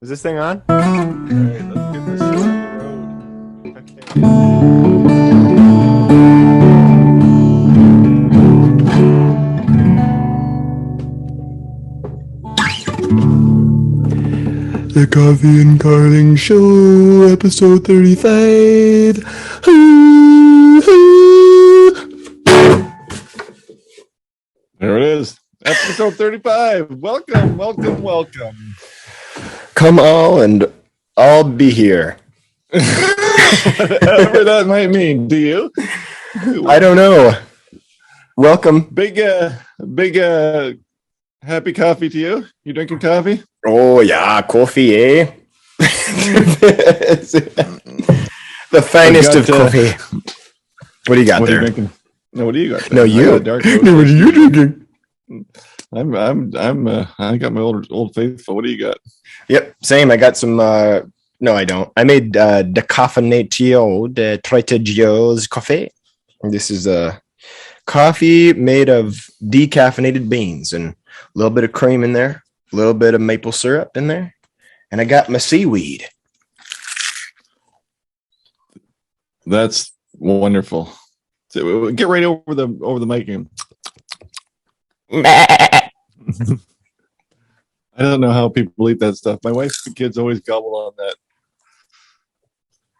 Is this thing on? All right, let's get this show on the road. The Coffee and Carving Show, episode 35. There it is. Episode 35. Welcome. Come all and I'll be here. Whatever that might mean. Do you? I don't know. Welcome. Big happy coffee to you. You drinking coffee? Oh, yeah. Coffee, eh? The finest of coffee. What do you got there? Are you drinking? No, what do you got there? No, you. What are you drinking? I got my old faithful. What do you got? Yep, same. I got some. No, I don't. I made decaffeinatio de Traiteggio's coffee. This is a coffee made of decaffeinated beans and a little bit of cream in there, a little bit of maple syrup in there, and I got my seaweed. That's wonderful. So get right over the mic. I don't know how people eat that stuff. My wife and kids always gobble on that.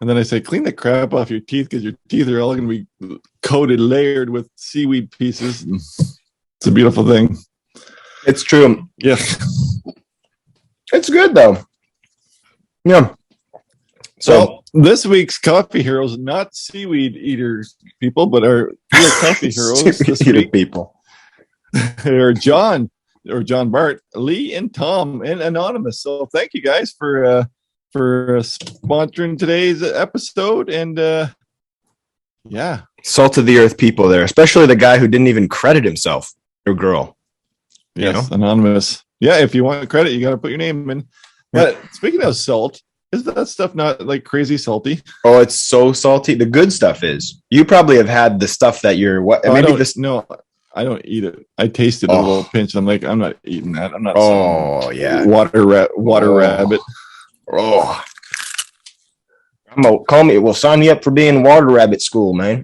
And then I say, clean the crap off your teeth because your teeth are all going to be coated, layered with seaweed pieces. It's a beautiful thing. It's true. Yeah. It's good, though. Yeah. So this week's coffee heroes, not seaweed eaters people, but our real coffee heroes this week. People. Are John Bart, Lee, and Tom, and Anonymous. So thank you guys for sponsoring today's episode. And yeah, salt of the earth people there, especially the guy who didn't even credit himself or girl. Yes, Anonymous. Yeah, if you want credit, you got to put your name in. But speaking of salt, is that stuff not like crazy salty? Oh, it's so salty. The good stuff is. You probably have had the stuff that you're. What? Oh, maybe this. No, I don't eat it. I tasted a little pinch. I'm like, I'm not eating that. I'm not. Oh yeah, water rabbit. Oh, We'll sign you up for being water rabbit school, man.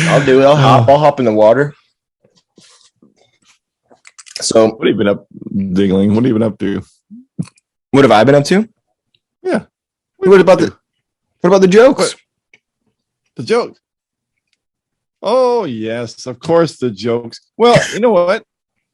I'll do it. I'll hop in the water. So, what have you been up, Diggling? What have you been up to? What have I been up to? Yeah. What about the jokes? What? The jokes. Oh yes, of course the jokes. Well, you know what?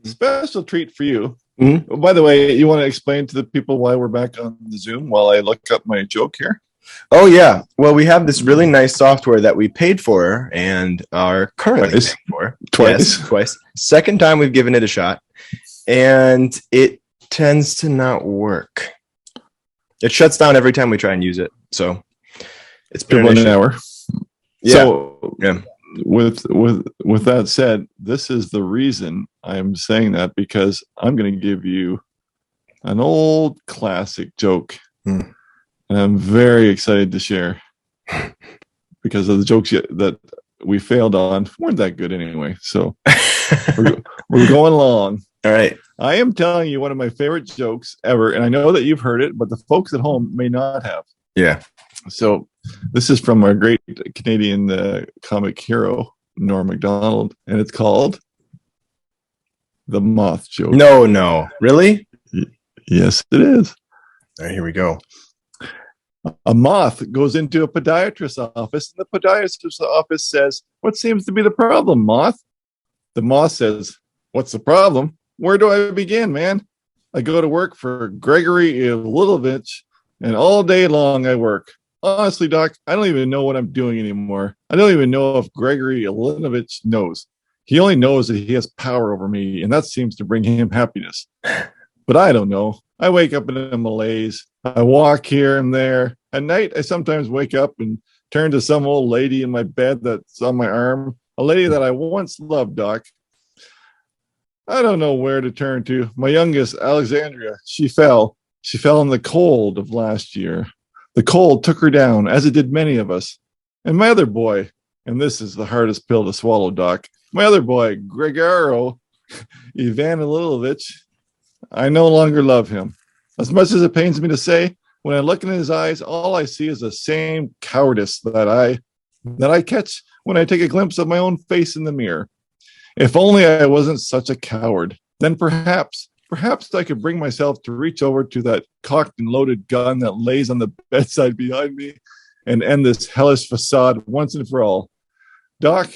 Special treat for you. Mm-hmm. Oh, by the way, you want to explain to the people why we're back on the Zoom while I look up my joke here? Oh yeah. Well, we have this really nice software that we paid for and are currently paying for. Twice. Second time we've given it a shot, and it tends to not work. It shuts down every time we try and use it. So it's been an hour. Yeah. So yeah. With that said, this is the reason I'm saying that, because I'm going to give you an old classic joke, and I'm very excited to share because of the jokes that we failed on weren't that good anyway. So we're going along. All right. I am telling you one of my favorite jokes ever, and I know that you've heard it, but the folks at home may not have. Yeah. So this is from our great Canadian comic hero, Norm Macdonald, and it's called The Moth Joke. No. Really? Yes, it is. All right, here we go. A moth goes into a podiatrist's office, and the podiatrist's office says, "What seems to be the problem, Moth?" The moth says, "What's the problem? Where do I begin, man? I go to work for Gregory Ilinovich, and all day long I work. Honestly, Doc, I don't even know what I'm doing anymore. I don't even know if Gregory Ilinovich knows. He only knows that he has power over me, and that seems to bring him happiness. But I don't know. I wake up in a malaise. I walk here and there. At night, I sometimes wake up and turn to some old lady in my bed that's on my arm, a lady that I once loved, Doc. I don't know where to turn to. My youngest, Alexandria, she fell. She fell in the cold of last year. The cold took her down, as it did many of us. And my other boy, and this is the hardest pill to swallow, Doc, my other boy, Gregaro Ivanilovich, I no longer love him. As much as it pains me to say, when I look in his eyes, all I see is the same cowardice that I catch when I take a glimpse of my own face in the mirror. If only I wasn't such a coward, then perhaps I could bring myself to reach over to that cocked and loaded gun that lays on the bedside behind me and end this hellish facade once and for all. Doc,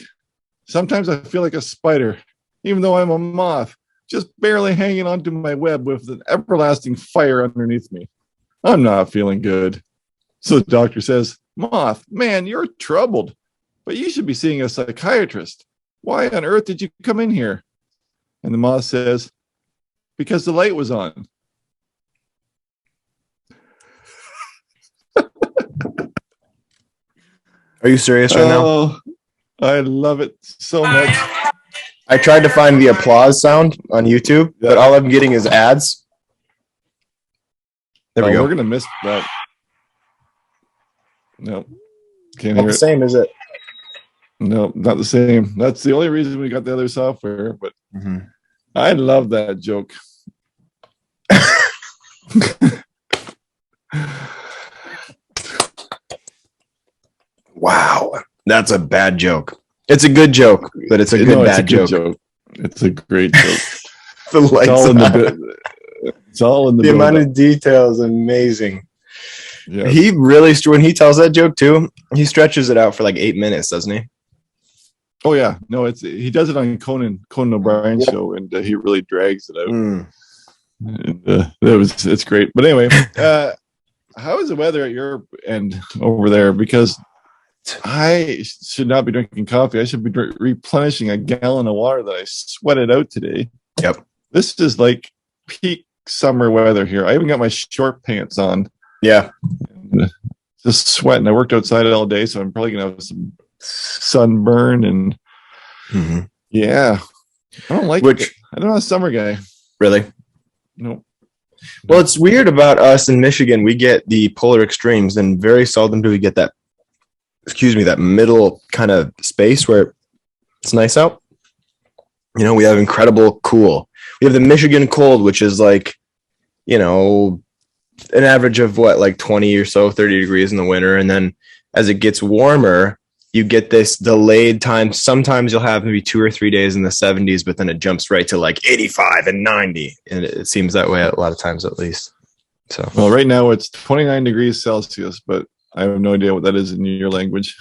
sometimes I feel like a spider, even though I'm a moth, just barely hanging onto my web with an everlasting fire underneath me. I'm not feeling good. So the doctor says, Moth, man, you're troubled, but you should be seeing a psychiatrist. Why on earth did you come in here? And the moth says, because the light was on. Are you serious right now? I love it so much. I tried to find the applause sound on YouTube, but all I'm getting is ads. There we go. We're going to miss that. No. Can't Not hear the it. same, is it? No, not the same. That's the only reason we got the other software, but I love that joke. Wow. That's a bad joke. It's a good joke, but it's a bad joke. It's a great joke. The lights it's all in the the amount of detail is amazing. Yeah. He really, when he tells that joke too, he stretches it out for like 8 minutes, doesn't he? Oh yeah, no, he does it on Conan O'Brien's show, and he really drags it out. And, it's great. But anyway, how is the weather at your end over there? Because I should not be drinking coffee. I should be replenishing a gallon of water that I sweated out today. Yep. This is like peak summer weather here. I even got my short pants on. Yeah. And just sweating. I worked outside all day, so I'm probably going to have some sunburn. And yeah, I don't like it. I'm not a summer guy. Really? No. Well, it's weird about us in Michigan. We get the polar extremes, and very seldom do we get that middle kind of space where it's nice out. You know, we have incredible cool. We have the Michigan cold, which is like, you know, an average of like 20 or so, 30 degrees in the winter. And then as it gets warmer, you get this delayed time. Sometimes you'll have maybe 2 or 3 days in the 70s, but then it jumps right to like 85 and 90. And it seems that way a lot of times, at least. So, well, right now it's 29 degrees Celsius, but I have no idea what that is in your language.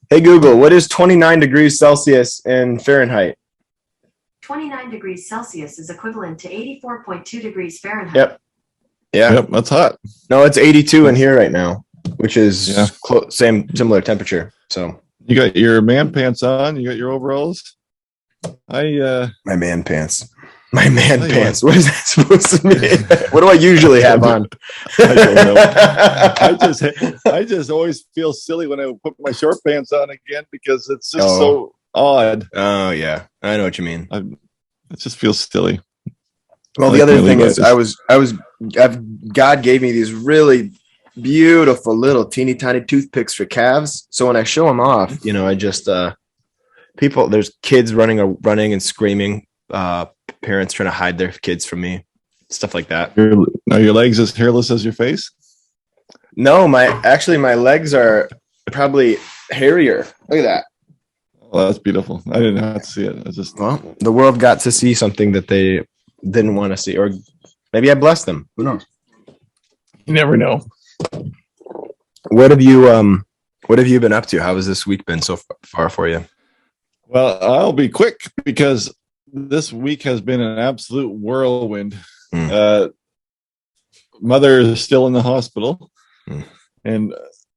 Hey, Google, what is 29 degrees Celsius in Fahrenheit? 29 degrees Celsius is equivalent to 84.2 degrees Fahrenheit. Yep. Yeah. Yep, that's hot. No, it's 82 in here right now, which is similar temperature. So you got your man pants on. You got your overalls. My man pants. My man pants. What is that supposed to mean? What do I usually have on? I don't know. I just always feel silly when I put my short pants on again because it's just so odd. Oh yeah, I know what you mean. It just feels silly. Well, the other thing is, God gave me these really beautiful little teeny tiny toothpicks for calves. So when I show them off, you know, I just there's kids running and screaming. Parents trying to hide their kids from me, stuff like that. Are your legs as hairless as your face? No, my legs are probably hairier. Look at that. Oh, that's beautiful. I didn't have to see it. The world got to see something that they didn't want to see, or maybe I blessed them. Who knows? You never know. What have you been up to? How has this week been so far for you? Well, I'll be quick because this week has been an absolute whirlwind. Mother is still in the hospital, and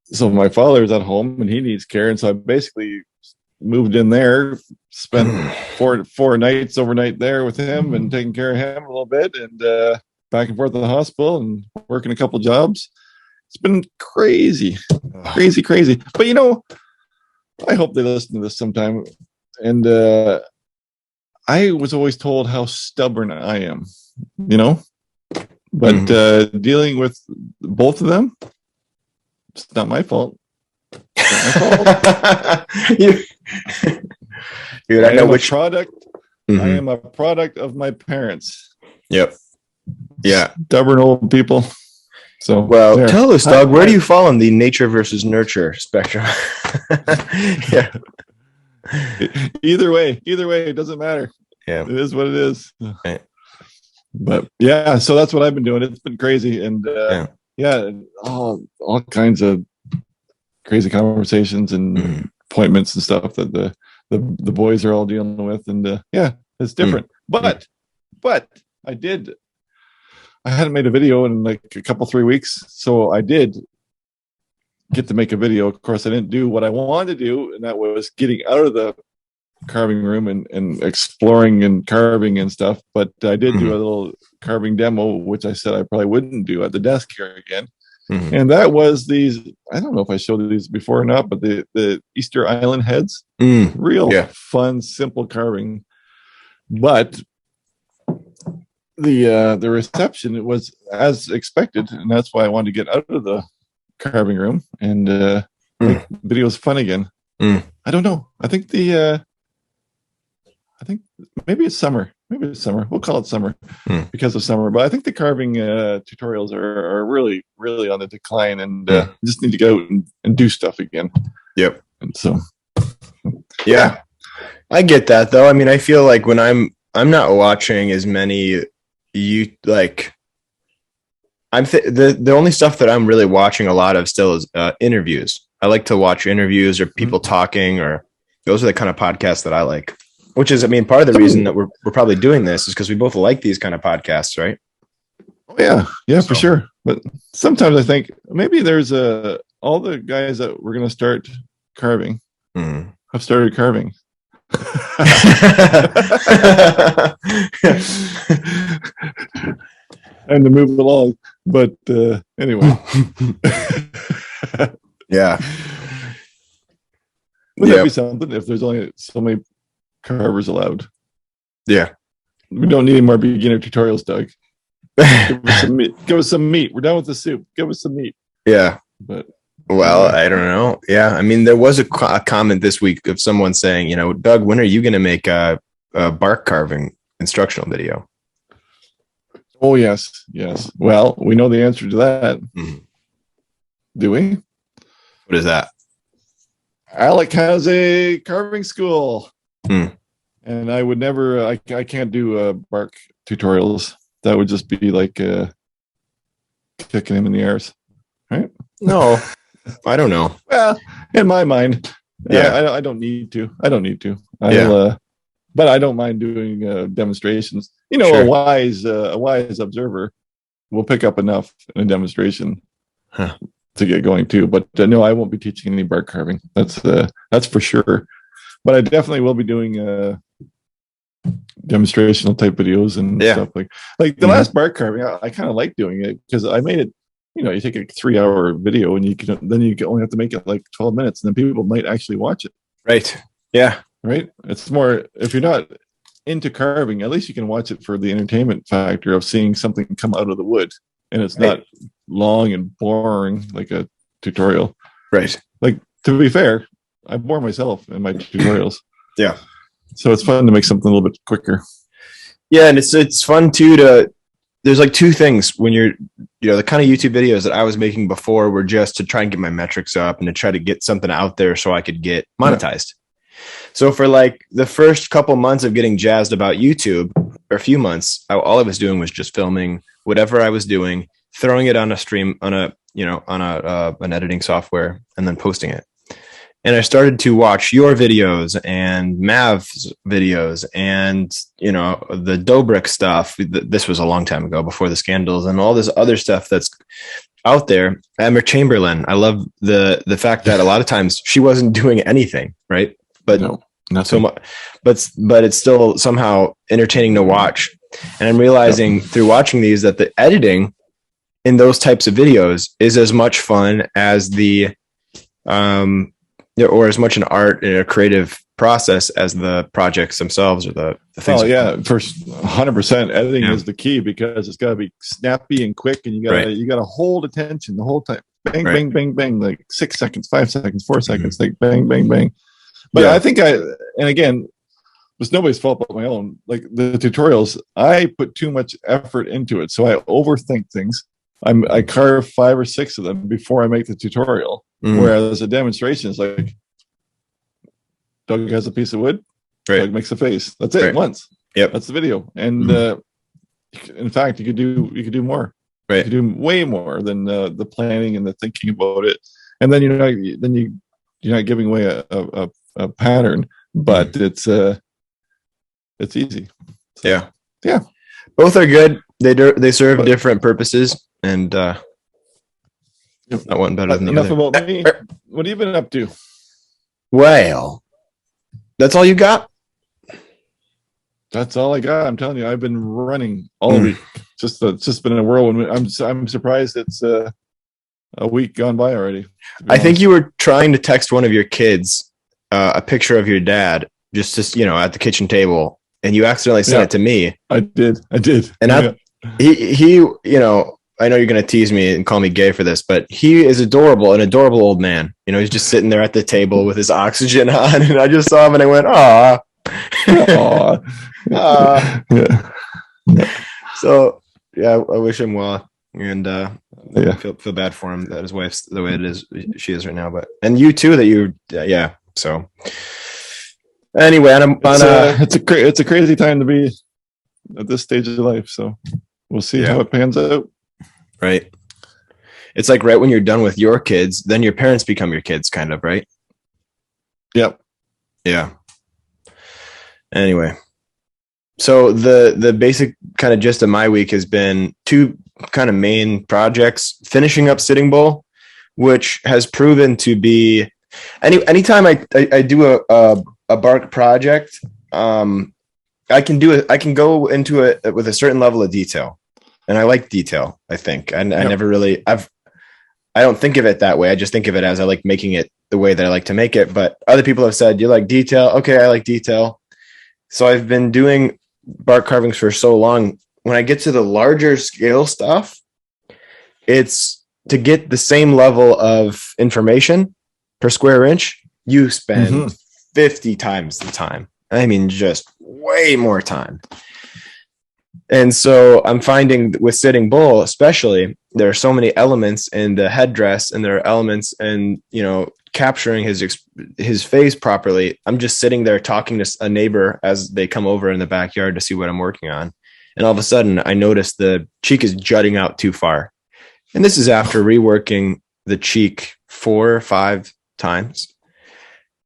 so my father's at home and he needs care, and so I basically moved in there, spent four nights overnight there with him and taking care of him a little bit, and back and forth to the hospital and working a couple jobs. It's been crazy. But you know, I hope they listen to this sometime. And I was always told how stubborn I am, you know, but dealing with both of them, it's not my fault. It's not my fault. Dude, I know which product. I am a product of my parents. Yep. Yeah. Stubborn old people. So, well, there. tell us, Doug, where do you fall on the nature versus nurture spectrum? Yeah. Either way, it doesn't matter. Yeah. It is what it is. Right. But yeah, so that's what I've been doing. It's been crazy. And all kinds of crazy conversations and appointments and stuff that the boys are all dealing with. And it's different. But I hadn't made a video in like a couple, 3 weeks. So I did get to make a video. Of course, I didn't do what I wanted to do, and that was getting out of the carving room and exploring and carving and stuff. But I did do a little carving demo, which I said I probably wouldn't do at the desk here again. And that was these, I don't know if I showed these before or not, but the Easter Island heads. Real fun, simple carving. But the reception, it was as expected, and that's why I wanted to get out of the carving room and make videos fun again. I don't know. I think maybe it's summer. We'll call it summer because of summer. But I think the carving tutorials are really, really on the decline, and just need to go out and do stuff again. Yep. And so, yeah, I get that though. I mean, I feel like when I'm not watching as many the only stuff that I'm really watching a lot of still is interviews. I like to watch interviews or people talking, or those are the kind of podcasts that I like. Which is, I mean, part of the reason that we're probably doing this is because we both like these kind of podcasts, right? Oh, yeah, for sure. But sometimes I think maybe there's all the guys that we're going to start carving have started carving. And to move along. But anyway. Yeah. Wouldn't that be something if there's only so many carvers allowed? Yeah. We don't need any more beginner tutorials, Doug. Give us some meat. Give us some meat. We're done with the soup. Give us some meat. Yeah. But I don't know. Yeah. I mean, there was a comment this week of someone saying, Doug, when are you going to make a bark carving instructional video? Oh, yes. Well, we know the answer to that. Do we? What is that? Alec has a carving school. And I would never, I can't do bark tutorials. That would just be like kicking him in the arse, right? No, I don't know. Well, in my mind, I don't need to. But I don't mind doing demonstrations. Sure. A wise observer will pick up enough in a demonstration to get going too. But no, I won't be teaching any bark carving. That's for sure. But I definitely will be doing demonstrational type videos and stuff like the last bark carving. I kind of like doing it because I made it. You take a 3-hour video and you only have to make it like 12 minutes, and then people might actually watch it. Right. Yeah. Right. It's more, if you're not into carving, at least you can watch it for the entertainment factor of seeing something come out of the wood, and it's not long and boring like a tutorial. Right. Like, to be fair, I bore myself in my tutorials. Yeah. So it's fun to make something a little bit quicker. Yeah, and it's fun too there's like two things when you're the kind of YouTube videos that I was making before were just to try and get my metrics up and to try to get something out there so I could get monetized. So for like the first couple months of getting jazzed about YouTube, or a few months, all I was doing was just filming whatever I was doing, throwing it on a stream on an editing software, and then posting it. And I started to watch your videos and Mav's videos and, the Dobrik stuff. This was a long time ago, before the scandals, and all this other stuff that's out there. Emma Chamberlain. I love the fact that a lot of times she wasn't doing anything, right? But no, not so much. But it's still somehow entertaining to watch. And I'm realizing through watching these that the editing in those types of videos is as much fun as or as much an art and a creative process as the projects themselves or the things. Oh yeah, for 100%. Editing is the key, because it's got to be snappy and quick, and you got to hold attention the whole time. Bang, bang, bang, bang, like 6 seconds, 5 seconds, 4 seconds, like bang, bang, bang. But I think and again, it's nobody's fault but my own. Like the tutorials, I put too much effort into it, so I overthink things. I carve 5 or 6 of them before I make the tutorial. Whereas a demonstration is like, Doug has a piece of wood, right. Doug makes a face. That's it, right. once. Yep. That's the video. And in fact, you could do more. Right. You could do way more than the planning and the thinking about it. And then you're not giving away a pattern, but it's easy. So, yeah. Both are good. They serve different purposes, and not one better than the enough other. about me. What have you been up to? Well, that's all you got? That's all I got. I'm telling you, I've been running all week. It's just been a whirlwind. I'm surprised it's a week gone by already. I think you were trying to text one of your kids a picture of your dad, just at the kitchen table, and you accidentally sent it to me. I did. And he I know you're going to tease me and call me gay for this, but he is an adorable old man. He's just sitting there at the table with his oxygen on, and I just saw him and I went, "Aw." So yeah, I wish him well, and feel bad for him that his wife's the way she is right now. But and you too, So anyway, it's a crazy time to be at this stage of life. So we'll see how it pans out. Right. It's like right when you're done with your kids, then your parents become your kids, kind of, right? Yep. Yeah. Anyway, so the basic kind of gist of my week has been 2 kind of main projects: finishing up Sitting Bull, which has proven to be anytime I do a bark project, I can go into it with a certain level of detail, and I like detail. I think, and I never really I don't think of it that way. I just think of it as I like making it the way that I like to make it. But other people have said, you like detail. Okay. I like detail. So I've been doing bark carvings for so long. When I get to the larger scale stuff, it's to get the same level of information per square inch. You spend 50 times the time. I mean, just way more time. And so I'm finding with Sitting Bull, especially, there are so many elements in the headdress, and there are elements in, capturing his face properly. I'm just sitting there talking to a neighbor as they come over in the backyard to see what I'm working on. And all of a sudden I notice the cheek is jutting out too far. And this is after reworking the cheek 4 or 5 times.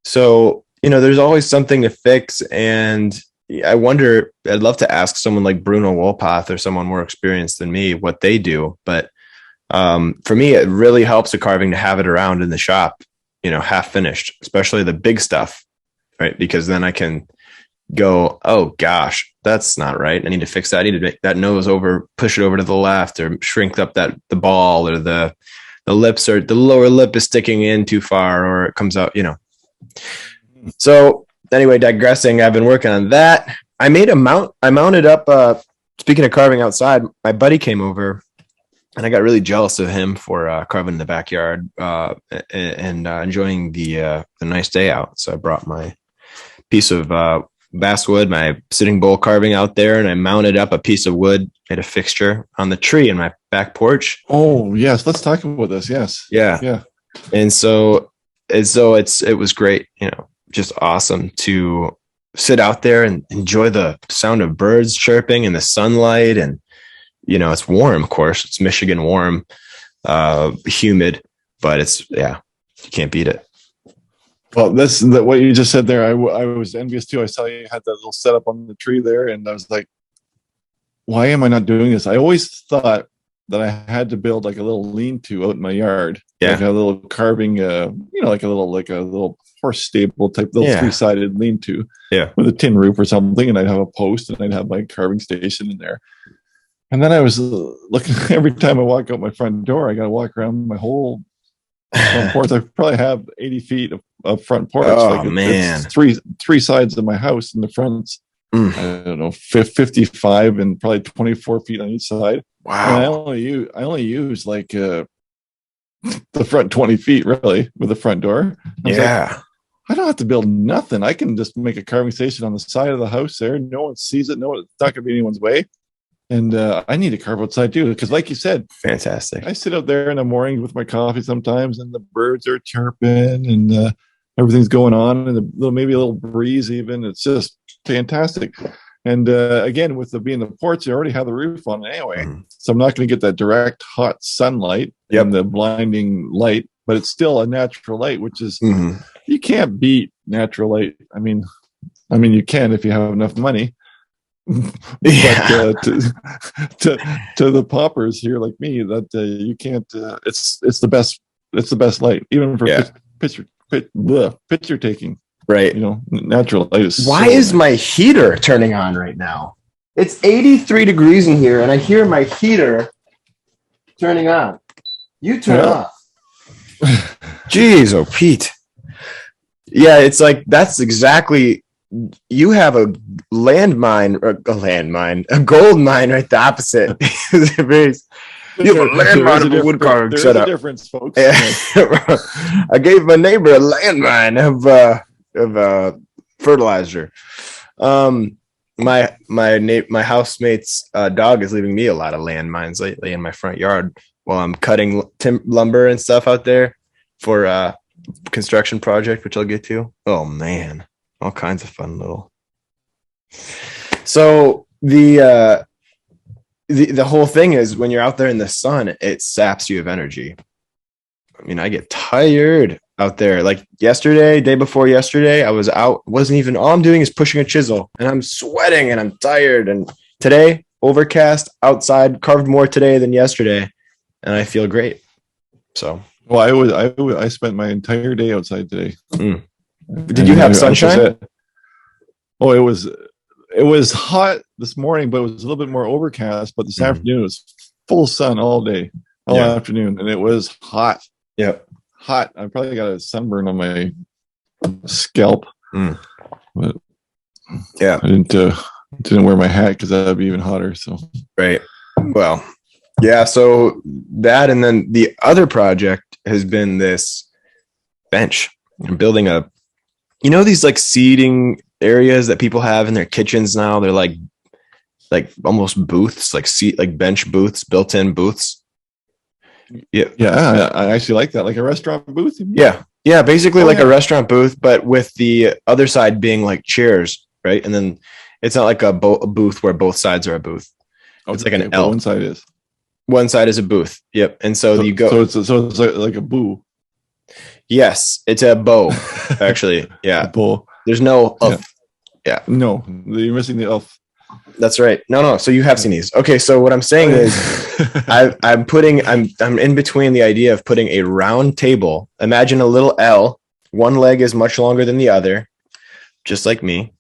So, there's always something to fix. And I wonder, I'd love to ask someone like Bruno Wolpath or someone more experienced than me what they do. But for me, it really helps a carving to have it around in the shop, half finished, especially the big stuff, right? Because then I can go, oh gosh, that's not right. I need to fix that. I need to make that nose over, push it over to the left, or shrink up the ball, or the lips, or the lower lip is sticking in too far, or it comes out, So anyway, digressing, I've been working on that. I made a mount. I mounted up, speaking of carving outside, my buddy came over, and I got really jealous of him for carving in the backyard and enjoying the nice day out. So I brought my piece of basswood, my Sitting Bull carving out there, and I mounted up a piece of wood, made a fixture on the tree in my back porch. Oh yes, let's talk about this. Yes. Yeah. And so it was great, just awesome to sit out there and enjoy the sound of birds chirping and the sunlight. And, it's warm, of course. It's Michigan warm, humid, but you can't beat it. Well, what you just said there, I was envious too. I saw you had that little setup on the tree there, and I was like, why am I not doing this? I always thought that I had to build like a little lean-to out in my yard. Yeah. Like a little carving, like a little horse stable type, little 3-sided lean-to. Yeah. With a tin roof or something, and I'd have a post, and I'd have my carving station in there. And then I was looking, every time I walk out my front door, I got to walk around my whole front porch. I probably have 80 feet of front porch. Oh, man. It's three sides of my house, and the front's, I don't know, 55 and probably 24 feet on each side. Wow. And I only use like the front 20 feet really with the front door. Yeah. I don't have to build nothing. I can just make a carving station on the side of the house there. No one sees it. No one, it's not going to be anyone's way. And I need to carve outside too, because like you said, Fantastic. I sit out there in the morning with my coffee sometimes, and the birds are chirping, and everything's going on, and maybe a little breeze even. It's just fantastic. And again, with being the porch, you already have the roof on it anyway, so I'm not going to get that direct hot sunlight and the blinding light, but it's still a natural light, which is you can't beat natural light. I mean, you can if you have enough money. But to the paupers here like me, that you can't. It's the best. It's the best light, even for picture taking. Right. Natural light is. Why is my heater turning on right now? It's 83 degrees in here, and I hear my heater turning on. You turn off. Jeez, oh Pete. Yeah, it's like that's exactly. You have a landmine, a gold mine right the opposite. You have a landmine of a wood carving. There's a difference, folks. I gave my neighbor a landmine of fertilizer. My housemate's dog is leaving me a lot of landmines lately in my front yard while I'm cutting lumber and stuff out there for a construction project, which I'll get to. Oh man. All kinds of fun little. So the whole thing is when you're out there in the sun, it saps you of energy. I mean, I get tired out there. Like yesterday, day before yesterday, I was out. Wasn't even all I'm doing is pushing a chisel, and I'm sweating and I'm tired. And today, overcast outside, carved more today than yesterday, and I feel great. So, well, I spent my entire day outside today. Did you have sunshine? Oh, it was hot this morning, but it was a little bit more overcast. But this afternoon it was full sun all day, all afternoon, and it was hot. Yep, hot. I probably got a sunburn on my scalp. But yeah, I didn't wear my hat because that'd be even hotter. So right. Well, yeah. So that, and then the other project has been this bench. I'm building these like seating areas that people have in their kitchens now. They're like almost booths, like bench booths, built-in booths. Yeah, I actually like that, like a restaurant booth. Yeah, basically like a restaurant booth, but with the other side being like chairs, right? And then it's not like a booth where both sides are a booth. It's like an L. One side is a booth. Yep, and so you go. So it's like a boo. Yes, it's a bow, actually. Yeah. A bow. There's no Yeah. No, you're missing the elf. That's right. No. So you have seen these. Okay, so what I'm saying is I'm in between the idea of putting a round table. Imagine a little L. One leg is much longer than the other, just like me.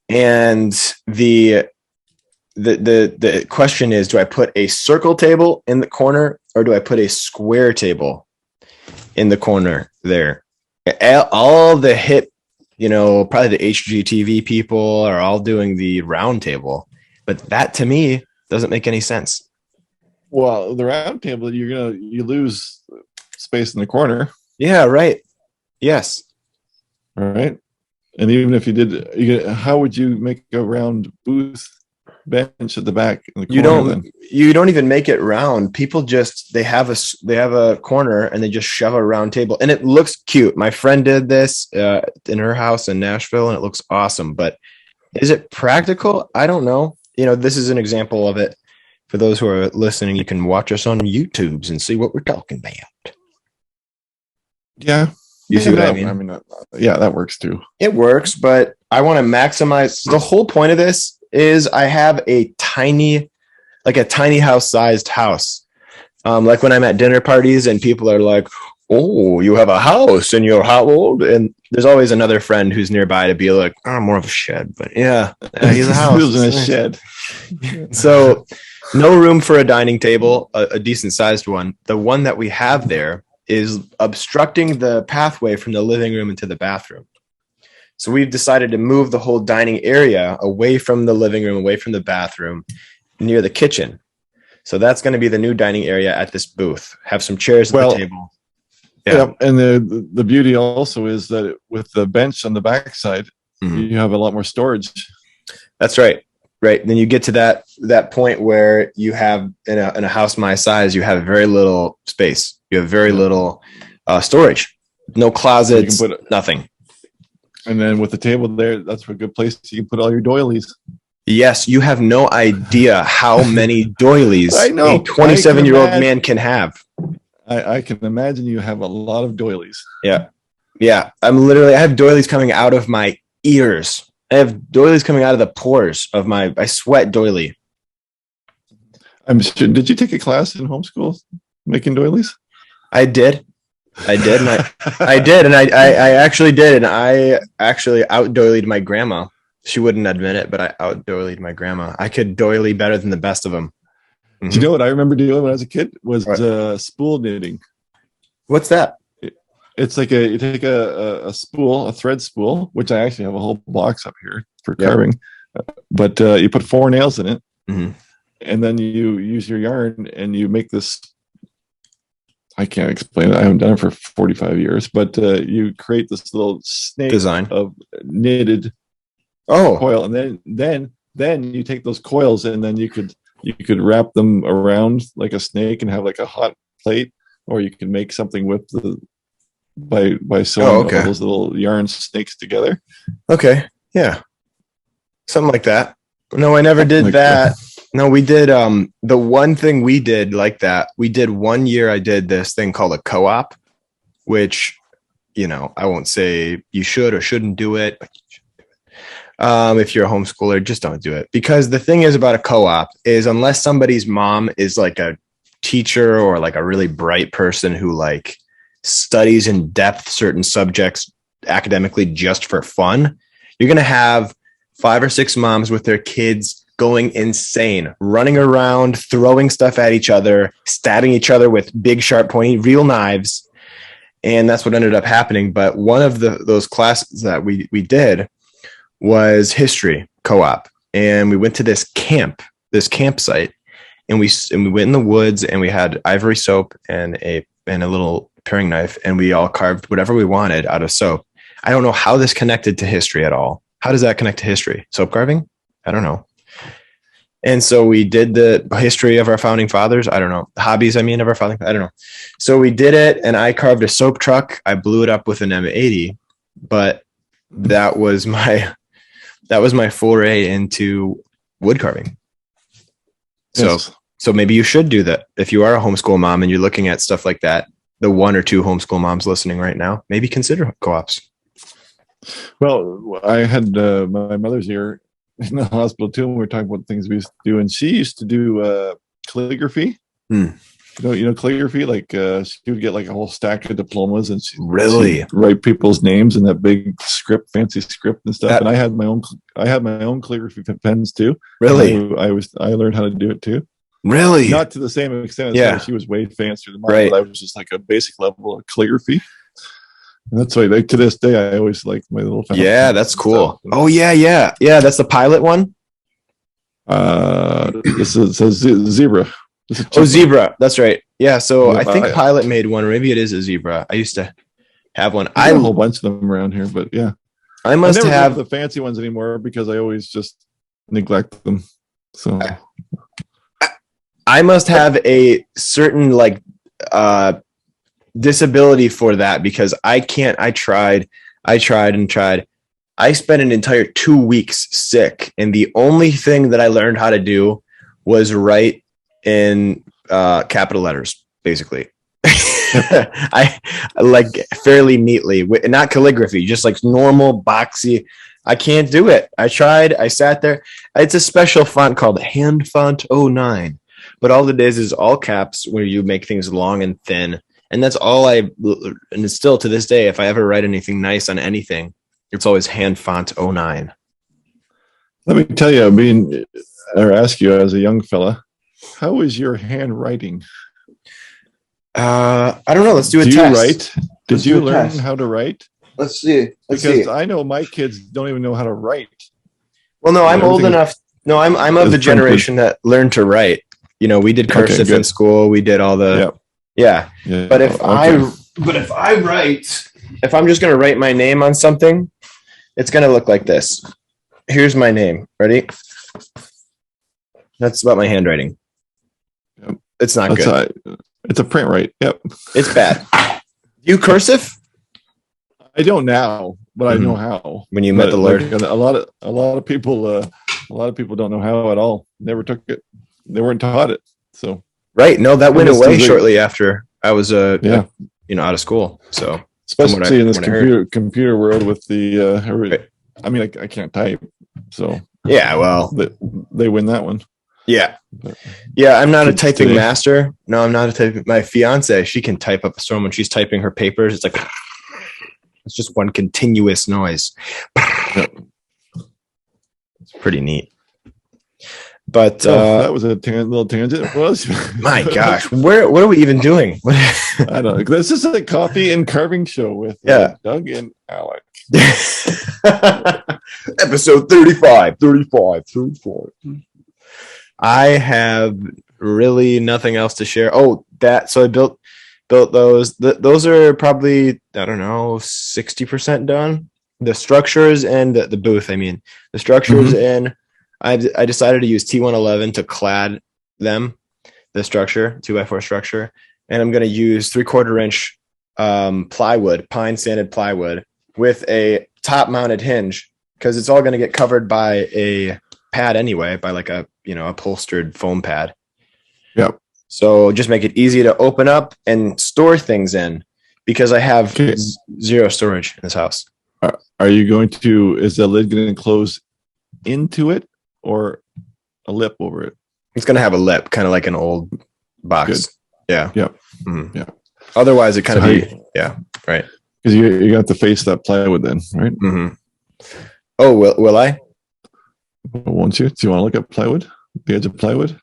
And the question is, do I put a circle table in the corner or do I put a square table in the corner there? All the hip, probably the HGTV people are all doing the round table, but that to me doesn't make any sense. Well, the round table, you lose space in the corner. Yeah, right. Yes. All right. And even if you did, how would you make a round booth bench at the back in the corner? You don't even make it round. People they have a corner and they just shove a round table and it looks cute. My friend did this in her house in Nashville and it looks awesome, but is it practical? I don't know. This is an example of it. For those who are listening, you can watch us on YouTubes and see what we're talking about. Yeah. You see what I mean? I mean, yeah, that works too. It works, but I want to maximize. The whole point of this is I have a tiny house sized house. Like when I'm at dinner parties and people are like, oh, you have a house and you're how old? And there's always another friend who's nearby to be like, oh, more of a shed, but yeah, he's a house. He's in a shed. So no room for a dining table, a decent sized one. The one that we have there is obstructing the pathway from the living room into the bathroom. So we've decided to move the whole dining area away from the living room, away from the bathroom, near the kitchen. So that's going to be the new dining area at this booth. Have some chairs at the table. Yeah. And the beauty also is that with the bench on the backside, you have a lot more storage. That's right. Right. Then you get to that point where you have in a house my size, you have very little space. You have very little storage. No closets, So nothing. And then with the table there, that's a good place. You can put all your doilies. Yes, you have no idea how many doilies I know. a 27-year-old man can have. I can imagine you have a lot of doilies. Yeah. Yeah. I have doilies coming out of my ears. I have doilies coming out of the pores of I sweat doily. I'm sure. Did you take a class in homeschool making doilies? I did. And I did. And I actually did. And I actually out-doilied my grandma. She wouldn't admit it, but I out-doilied my grandma. I could doily better than the best of them. Mm-hmm. Do you know what I remember doing when I was a kid? Was spool knitting. What's that? It's like you take a spool, a thread spool, which I actually have a whole box up here for carving. But you put 4 nails in it, and then you use your yarn and you make this. I can't explain it. I haven't done it for 45 years, but you create this little snake design of knitted coil, and then you take those coils and then you could wrap them around like a snake and have like a hot plate, or you can make something with by sewing all those little yarn snakes together. Okay. Yeah. Something like that. No, I never did that. No, we did the one thing we did like that. We did 1 year I did this thing called a co-op, which, I won't say you should or shouldn't do it, but you should do it. If you're a homeschooler, just don't do it. Because the thing is about a co-op is unless somebody's mom is like a teacher or like a really bright person who like studies in depth certain subjects academically just for fun, you're going to have 5 or 6 moms with their kids going insane, running around, throwing stuff at each other, stabbing each other with big, sharp, pointy, real knives. And that's what ended up happening. But one of those classes that we did was history co-op. And we went to this campsite, and we went in the woods, and we had ivory soap and a little paring knife, and we all carved whatever we wanted out of soap. I don't know how this connected to history at all. How does that connect to history? Soap carving? I don't know. And so we did the history of our founding fathers. I don't know. Hobbies, of our founding. I don't know. So we did it, and I carved a soap truck. I blew it up with an M80, but that was my foray into wood carving. Yes. So maybe you should do that. If you are a homeschool mom and you're looking at stuff like that, the 1 or 2 homeschool moms listening right now, maybe consider co-ops. Well, I had my mother's here in the hospital too, and we were talking about things we used to do, and she used to do calligraphy. You know calligraphy, like she would get like a whole stack of diplomas, and she'd write people's names in that big script, fancy script and stuff. And I had my own calligraphy pens too. Really? I learned how to do it too. Really? Not to the same extent as her. She was way fancier than mine, right. But I was just like a basic level of calligraphy. And that's why, like, to this day, I always like my little. Yeah, that's cool. Oh yeah. That's the pilot one. This is a zebra. Zebra. That's right. Yeah. So I think Pilot made one, or maybe it is a zebra. I used to have one. I have a whole bunch of them around here, but yeah, I never have the fancy ones anymore because I always just neglect them. So I must have a certain like disability for that, because I can't. I tried. I spent an entire 2 weeks sick, and the only thing that I learned how to do was write in capital letters, basically. I like fairly neatly, not calligraphy, just like normal boxy. I can't do it. I tried. I sat there. It's a special font called Hand Font 09, but all it is all caps where you make things long and thin. And that's all and it's still to this day, if I ever write anything nice on anything, it's always Hand Font 09. Let me tell you, ask you as a young fella, how is your handwriting? I don't know. Let's do a test. Do you write? Did you learn how to write? Let's see. Because I know my kids don't even know how to write. Well, no, I'm old enough. No, I'm of the generation that learned to write. We did cursive in school. We did all the. Yeah. But if But if I'm just gonna write my name on something, it's gonna look like this. Here's my name. Ready? That's about my handwriting. Yep. It's not good. It's a print right. Yep. It's bad. You cursive? I don't now, but I know how. When you met the Lord, like, a lot of people don't know how at all. Never took it. They weren't taught it. So right? No, that went away shortly after I was out of school. So especially in this computer world with the I mean, I can't type, so yeah. Well, they win that one. Yeah, yeah. I'm not a typing master. No, I'm not a typing. My fiance, she can type up a storm when she's typing her papers. It's like it's just one continuous noise. It's pretty neat. But that was a little tangent. It was. My gosh, what are we even doing? I don't know. This is a coffee and carving show with Doug and Alec. Episode 35. I have really nothing else to share. So I built those. Those are probably, I don't know, 60% done. The structures and the booth, I mean. The structures in, I decided to use T111 to clad them, the structure, 2x4 structure. And I'm going to use 3/4 inch plywood, pine sanded plywood with a top mounted hinge, because it's all going to get covered by a pad anyway, by like a upholstered foam pad. Yep. So just make it easy to open up and store things in, because I have zero storage in this house. Are you going to? Is the lid going to close into it or a lip over it? It's going to have a lip, kind of like an old box. Good. Yeah. Yep. Mm-hmm. Yeah. Otherwise, it kind of right. Because you got to face that plywood then, right? Mm-hmm. Oh, will I? Won't you? Do you want to look at plywood? The edge of plywood?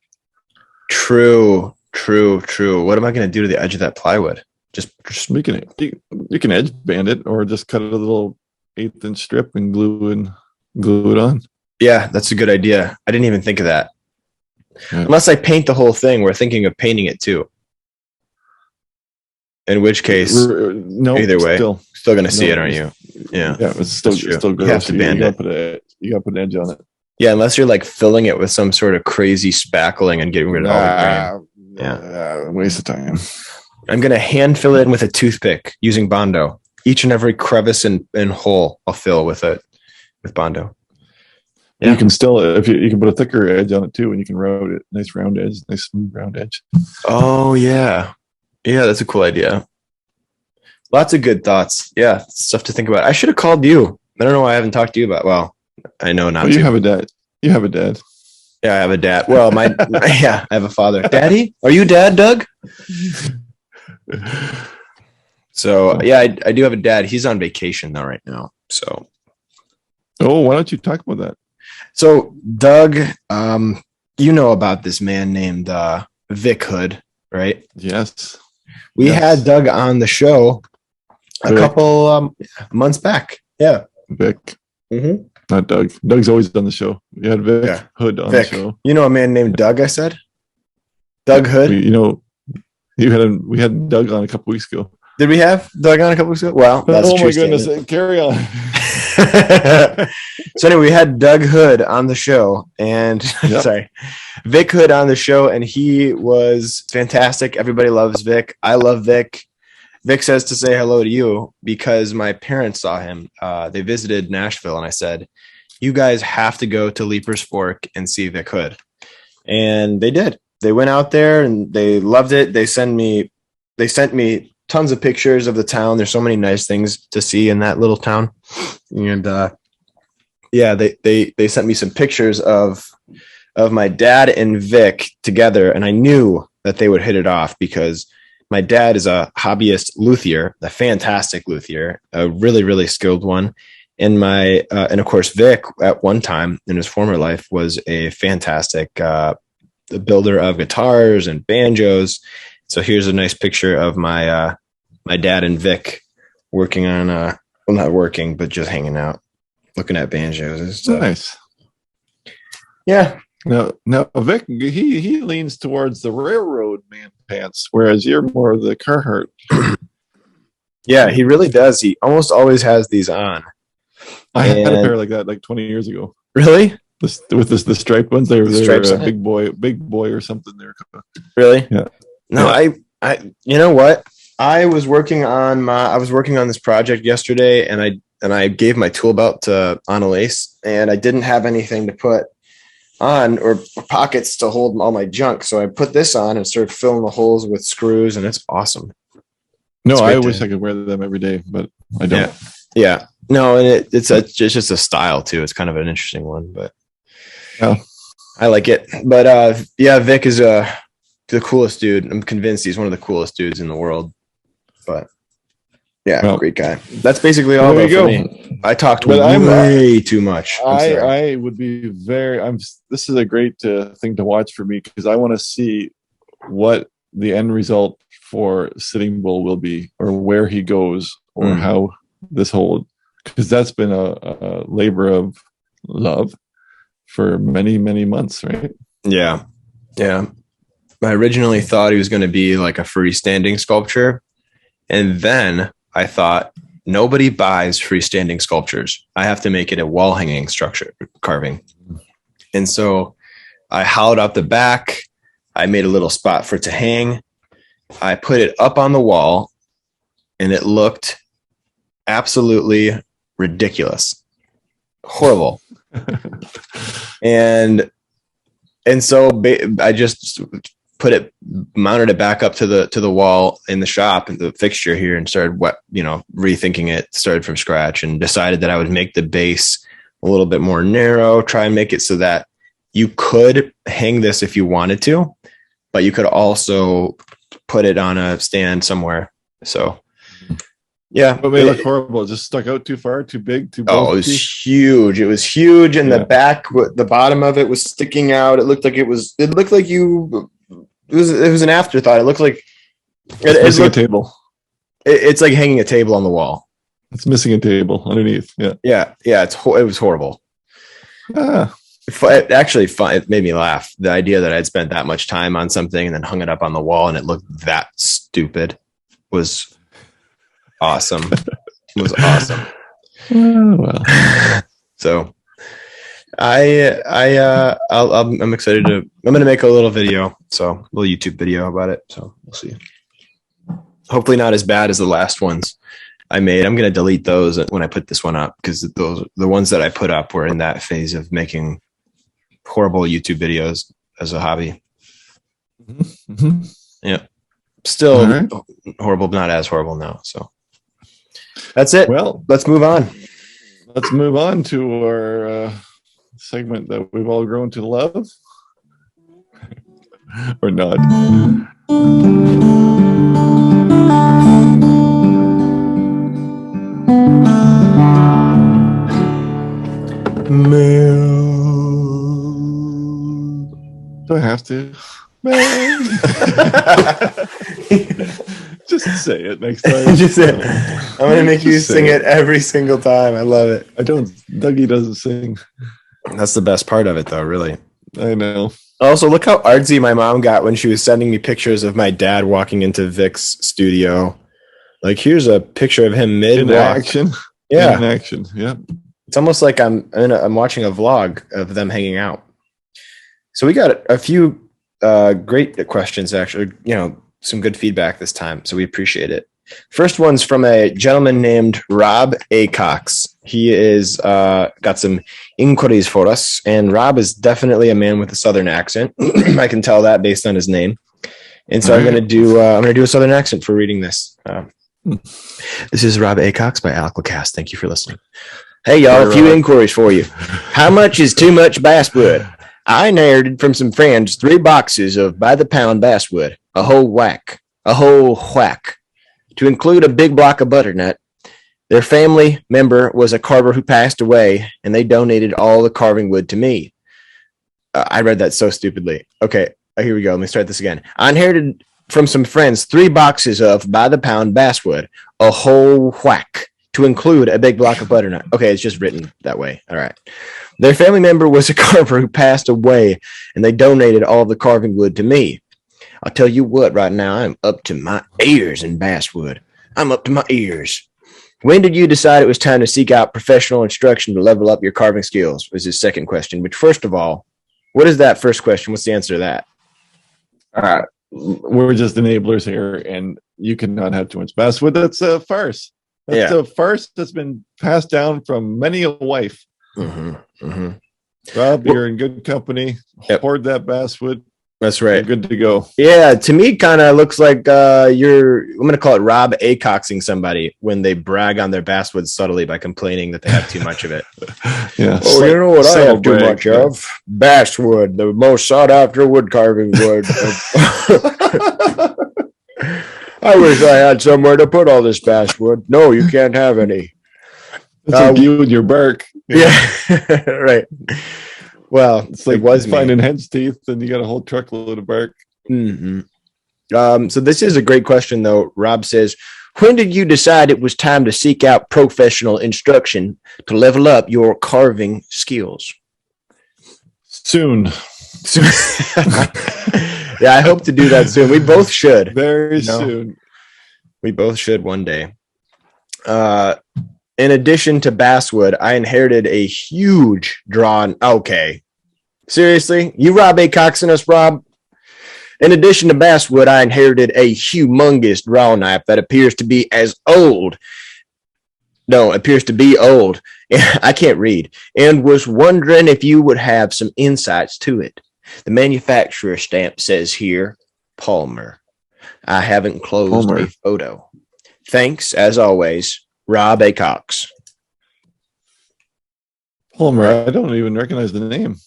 True. What am I going to do to the edge of that plywood? Just you can edge band it, or just cut a little 1/8 inch strip and glue it on. Yeah, that's a good idea. I didn't even think of that. Yeah. Unless I paint the whole thing, we're thinking of painting it too. In which case, either way, still going to see it, aren't you? Yeah, it's still good. You have to band it. You got to put an edge on it. Yeah, unless you're like filling it with some sort of crazy spackling and getting rid of all the grain. Yeah, waste of time. I'm going to hand fill it in with a toothpick using Bondo. Each and every crevice and hole I'll fill with Bondo. Yeah. You can still, if you can put a thicker edge on it too, and you can round it. Nice round edge, nice smooth round edge. Oh yeah. Yeah, that's a cool idea. Lots of good thoughts. Yeah, stuff to think about. I should have called you. I don't know why I haven't talked to you about. Well, I know not. Well, you have a dad. Yeah, I have a dad. Well, I have a father. Daddy? Are you dad, Doug? So yeah, I do have a dad. He's on vacation though right now. So. Oh, why don't you talk about that? So Doug, you know about this man named Vic Hood, right? Yes. We had Doug on the show a couple months back. Yeah. Vic. Mm-hmm. Not Doug. Doug's always on the show. We had Vic Hood on the show. You know a man named Doug, I said? Doug Hood? We had Doug on a couple weeks ago. Did we have Doug on a couple weeks ago? Well, that's oh my goodness. Carry on. So anyway, we had Doug Hood on the show, and Vic Hood on the show, and he was fantastic. Everybody loves Vic. I love Vic. Vic says to say hello to you because my parents saw him. They visited Nashville, and I said, you guys have to go to Leaper's Fork and see Vic Hood. And they did. They went out there and they loved it. They sent me tons of pictures of the town. There's so many nice things to see in that little town. And they sent me some pictures of my dad and Vic together, and I knew that they would hit it off because my dad is a hobbyist luthier, a fantastic luthier, a really, really skilled one. And and of course, Vic at one time in his former life was a fantastic builder of guitars and banjos. So here's a nice picture of my dad and Vic working on not working, but just hanging out, looking at banjos. It's nice. Yeah. Now Vic, he leans towards the railroad man pants, whereas you're more of the Carhartt. Yeah, he really does. He almost always has these on. I had a And- pair like that like 20 years ago. Really? The striped ones. They were stripes a on it? big boy or something. They were Really? Yeah. No, Yeah. I you know what? I was working on this project yesterday, and I gave my tool belt to Annalise, and I didn't have anything to put on or pockets to hold all my junk. So I put this on and started filling the holes with screws, and it's awesome. No, It's I great wish to- I could wear them every day, but I don't. Yeah. Yeah. No, and it's just a style too. It's kind of an interesting one, but Yeah. I like it. But yeah, Vic is the coolest dude. I'm convinced he's one of the coolest dudes in the world. But yeah, Well, great guy. That's basically all there though you for go. me. I talked But I'm- way too much. I'm sorry. I would be this is a great thing to watch for me because I want to see what the end result for Sitting Bull will be, or where he goes, or how this whole, because that's been a labor of love for many, many months, right? Yeah. Yeah. I originally thought he was going to be like a freestanding sculpture. And then I thought, nobody buys freestanding sculptures. I have to make it a wall hanging structure carving. And so I hollowed out the back. I made a little spot for it to hang. I put it up on the wall, and it looked absolutely ridiculous. Horrible. And so I just mounted it back up to the wall in the shop and the fixture here, and started rethinking it, started from scratch, and decided that I would make the base a little bit more narrow, try and make it so that you could hang this if you wanted to, but you could also put it on a stand somewhere. So yeah, But it made it look horrible. It just stuck out too far, too big, too oh, it was huge. It was huge, and Yeah. the back, the bottom of it was sticking out. It looked like it was an afterthought. It looked like It's missing a table. it's like hanging a table on the wall. It's missing a table underneath. Yeah. Yeah, it was horrible. Ah, It actually fun. It made me laugh. The idea that I'd spent that much time on something and then hung it up on the wall and it looked that stupid was awesome. It was awesome. well. So I'm excited I'm going to make a little video, a little YouTube video about it. So we'll see. Hopefully not as bad as the last ones I made. I'm going to delete those when I put this one up, because the ones that I put up were in that phase of making horrible YouTube videos as a hobby. Mm-hmm. Yeah. Still right. horrible, but not as horrible now. So that's it. Well, Let's move on. let's move on to our segment that we've all grown to love. Or not. Do I have to? Just say it next time. Just say it. I'm going to make you Just say sing it every single time. I love it. I don't. Dougie doesn't sing. That's the best part of it, though, really. I know. Also, look how artsy my mom got when she was sending me pictures of my dad walking into Vic's studio. Like, here's a picture of him In mid-walk. action. Yeah. In action. Yeah. It's almost like I'm watching a vlog of them hanging out. So we got a few great questions, actually. Some good feedback this time, so we appreciate it. First one's from a gentleman named Rob A. Cox. He is got some inquiries for us, and Rob is definitely a man with a Southern accent. I can tell that based on his name. And so I'm going to do a Southern accent for reading this. This is Rob A. Cox by Alcacast. Thank you for listening. Hey, y'all, a few inquiries for you. How much is too much basswood? I inherited from some friends 3 boxes of by-the-pound basswood, a whole whack, to include a big block of butternut. Their family member was a carver who passed away, and they donated all the carving wood to me. I read that so stupidly. Okay, here we go. Let me start this again. I inherited from some friends 3 boxes of by-the-pound basswood, a whole whack, to include a big block of butternut. Okay, it's just written that way. All right. Their family member was a carver who passed away, and they donated all the carving wood to me. I'll tell you what, right now, I'm up to my ears in basswood. I'm up to my ears. When did you decide it was time to seek out professional instruction to level up your carving skills? Was his second question. Which, first of all, what is that first question? What's the answer to that? We're just enablers here, and you cannot have too much basswood. That's a farce. That's a farce that's been passed down from many a wife. Mm-hmm, mm-hmm. Rob, you're in good company. Yep. Hoard that basswood. That's right. You're good to go. Yeah, to me, kind of looks like I'm going to call it Rob acoxing somebody when they brag on their basswood subtly by complaining that they have too much of it. Yeah. Oh, you know what I have too much of? Basswood, the most sought after wood carving wood. I wish I had somewhere to put all this basswood. No, you can't have any. It's like you and your bark. Yeah, right. Well, it's like finding hen's teeth, and you got a whole truckload of bark. Mm-hmm. So this is a great question, though. Rob says, when did you decide it was time to seek out professional instruction to level up your carving skills? Soon. Yeah, I hope to do that soon. We both should. Very soon. We both should one day. In addition to basswood, I inherited a huge drawn. Okay. Seriously? You Rob A. Coxing us, Rob? In addition to basswood, I inherited a humongous draw knife that appears to be old. I can't read. And was wondering if you would have some insights to it. The manufacturer stamp says here, Palmer. I haven't closed a photo. Thanks, as always, Rob A. Cox. Palmer, I don't even recognize the name.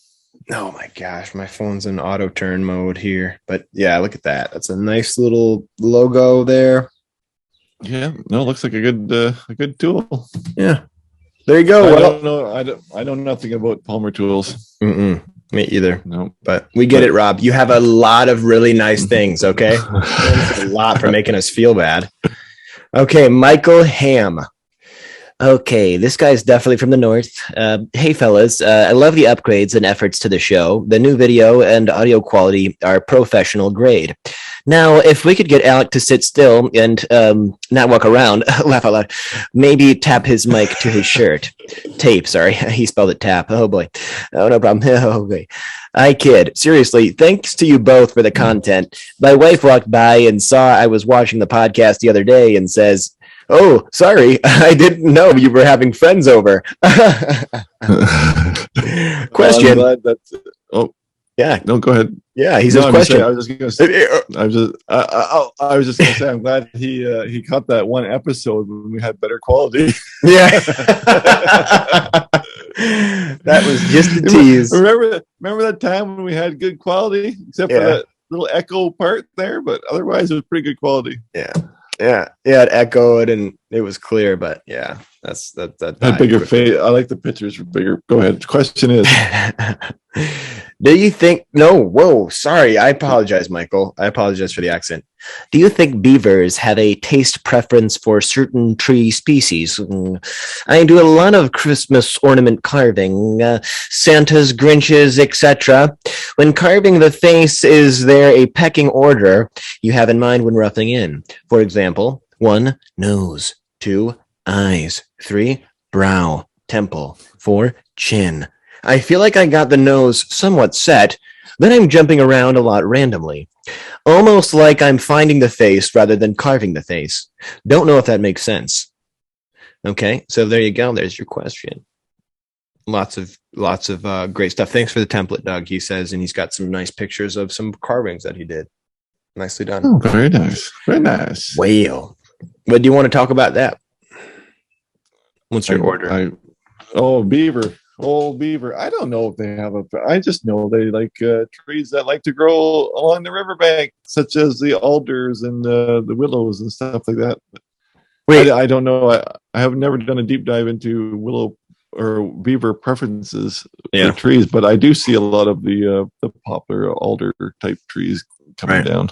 Oh my gosh, my phone's in auto turn mode here. But yeah, look at that. That's a nice little logo there. Yeah, no, it looks like a good tool. Yeah. There you go. I know nothing about Palmer tools. Me either. No. But we get it, Rob. You have a lot of really nice things, okay? A lot for making us feel bad. Okay, Michael Ham. Okay, this guy's definitely from the north. Hey, fellas, I love the upgrades and efforts to the show. The new video and audio quality are professional grade. Now, if we could get Alec to sit still and not walk around, laugh out loud, maybe tap his mic to his shirt. Tape, sorry. He spelled it tap. Oh, boy. Oh, no problem. Oh, boy. I kid. Seriously, thanks to you both for the content. My wife walked by and saw I was watching the podcast the other day and says, "Oh, sorry, I didn't know you were having friends over." Question. Yeah. No, go ahead. Yeah, he says question. I was just going to say, I'm glad he cut that one episode when we had better quality. Yeah. That was just a tease. Remember that time when we had good quality, except for that little echo part there, but otherwise it was pretty good quality. Yeah. Yeah, it echoed and it was clear, but yeah, that's that bigger face. I like the pictures were bigger. Go ahead. Question is, do you think? No, whoa, sorry. I apologize, Michael. I apologize for the accent. Do you think beavers have a taste preference for certain tree species? I do a lot of Christmas ornament carving, Santas, Grinches, etc. When carving the face, is there a pecking order you have in mind when roughing in? For example, 1, nose, 2, eyes, 3, brow, temple, 4, chin. I feel like I got the nose somewhat set, then I'm jumping around a lot randomly. Almost like I'm finding the face rather than carving the face. Don't know if that makes sense. Okay, so there you go. There's your question. Lots of great stuff. Thanks for the template, Doug, he says, and he's got some nice pictures of some carvings that he did. Nicely done. Oh, very nice. Very nice. Well, what do you want to talk about that? What's your order? Beaver. Old beaver. I don't know if they have I just know they like trees that like to grow along the riverbank, such as the alders and the willows and stuff like that. Wait, I don't know. I have never done a deep dive into willow or beaver preferences for trees, but I do see a lot of the poplar alder type trees coming down.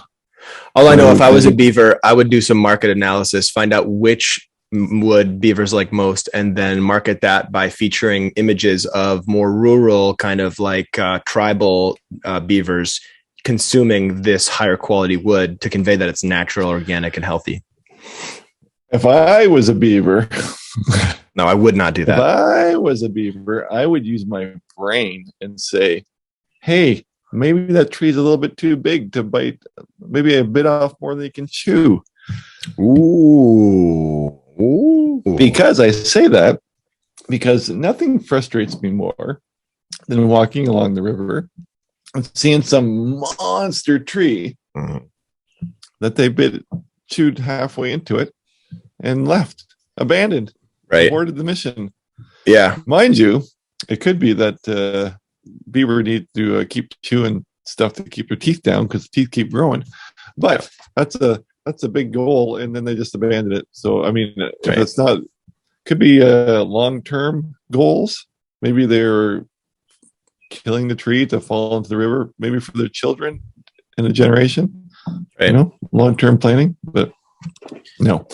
All I know, if I was a beaver, I would do some market analysis, find out which would beavers like most, and then market that by featuring images of more rural kind of like tribal beavers consuming this higher quality wood to convey that it's natural, organic, and healthy. If I was a beaver, No, I would not do if that. I was a beaver, I would use my brain and say, hey, maybe that tree's a little bit too big to bite. Maybe I bit off more than you can chew. Ooh. Because I say that, because nothing frustrates me more than walking along the river and seeing some monster tree that they chewed halfway into it and left, abandoned, aborted the mission. Yeah. Mind you, it could be that beaver need to keep chewing stuff to keep their teeth down because the teeth keep growing. But that's a big goal, and then they just abandoned it. So I mean, if it's not, could be long-term goals. Maybe they're killing the tree to fall into the river, maybe for their children in a generation. Right. You know, long-term planning, but no.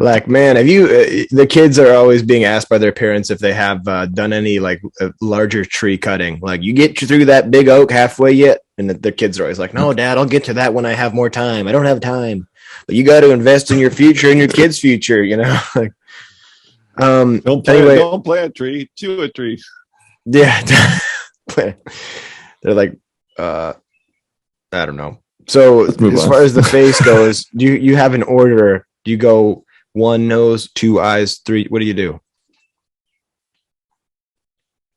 Like, man, have you the kids are always being asked by their parents if they have done any like larger tree cutting, like, you get through that big oak halfway yet? And the kids are always like, no, Dad, I'll get to that when I have more time. I don't have time. But you got to invest in your future and your kids' future, you know. Like, don't plant a tree, chew a tree. Yeah. They're like, I don't know. So as far as the face goes, do you have an order? Do you go 1 nose, 2 eyes, 3? What do you do?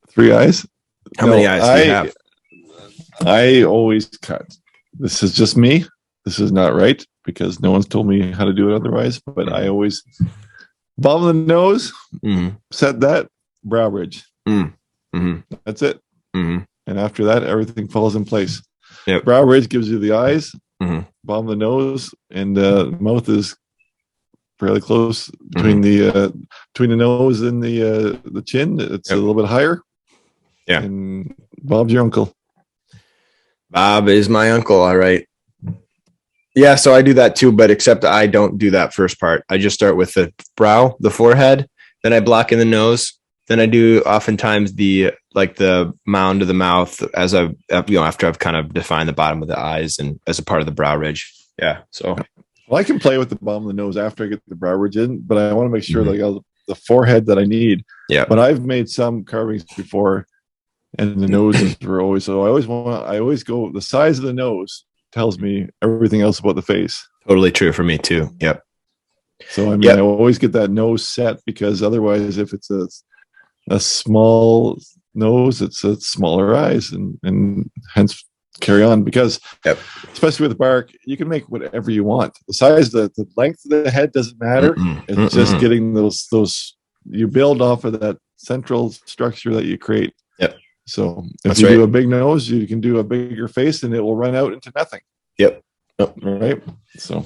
3 eyes? How many eyes do you have? I always cut. This is just me. This is not right because no one's told me how to do it otherwise. But I always bottom of the nose, set that, brow ridge. That's it. And after that, everything falls in place. Yep. Brow ridge gives you the eyes, bottom of the nose, and mouth is fairly close between the nose and the chin. It's a little bit higher. Yeah. And Bob's your uncle. Bob is my uncle. All right. Yeah, so I do that too, but except I don't do that first part. I just start with the brow, the forehead, then I block in the nose. Then I do oftentimes the mound of the mouth as after I've kind of defined the bottom of the eyes and as a part of the brow ridge. Yeah. So, well, I can play with the bottom of the nose after I get the brow ridge in, but I want to make sure that I got the forehead that I need. Yeah. But I've made some carvings before, and the noses were always so. I always go. The size of the nose tells me everything else about the face. Totally true for me too. Yep. So I mean, I always get that nose set because otherwise, if it's a small nose, it's a smaller eyes, and hence carry on because especially with bark, you can make whatever you want. The size, the length of the head doesn't matter. It's just getting those you build off of that central structure that you create. Yep. So if you do a big nose, you can do a bigger face and it will run out into nothing. Yep. Right. So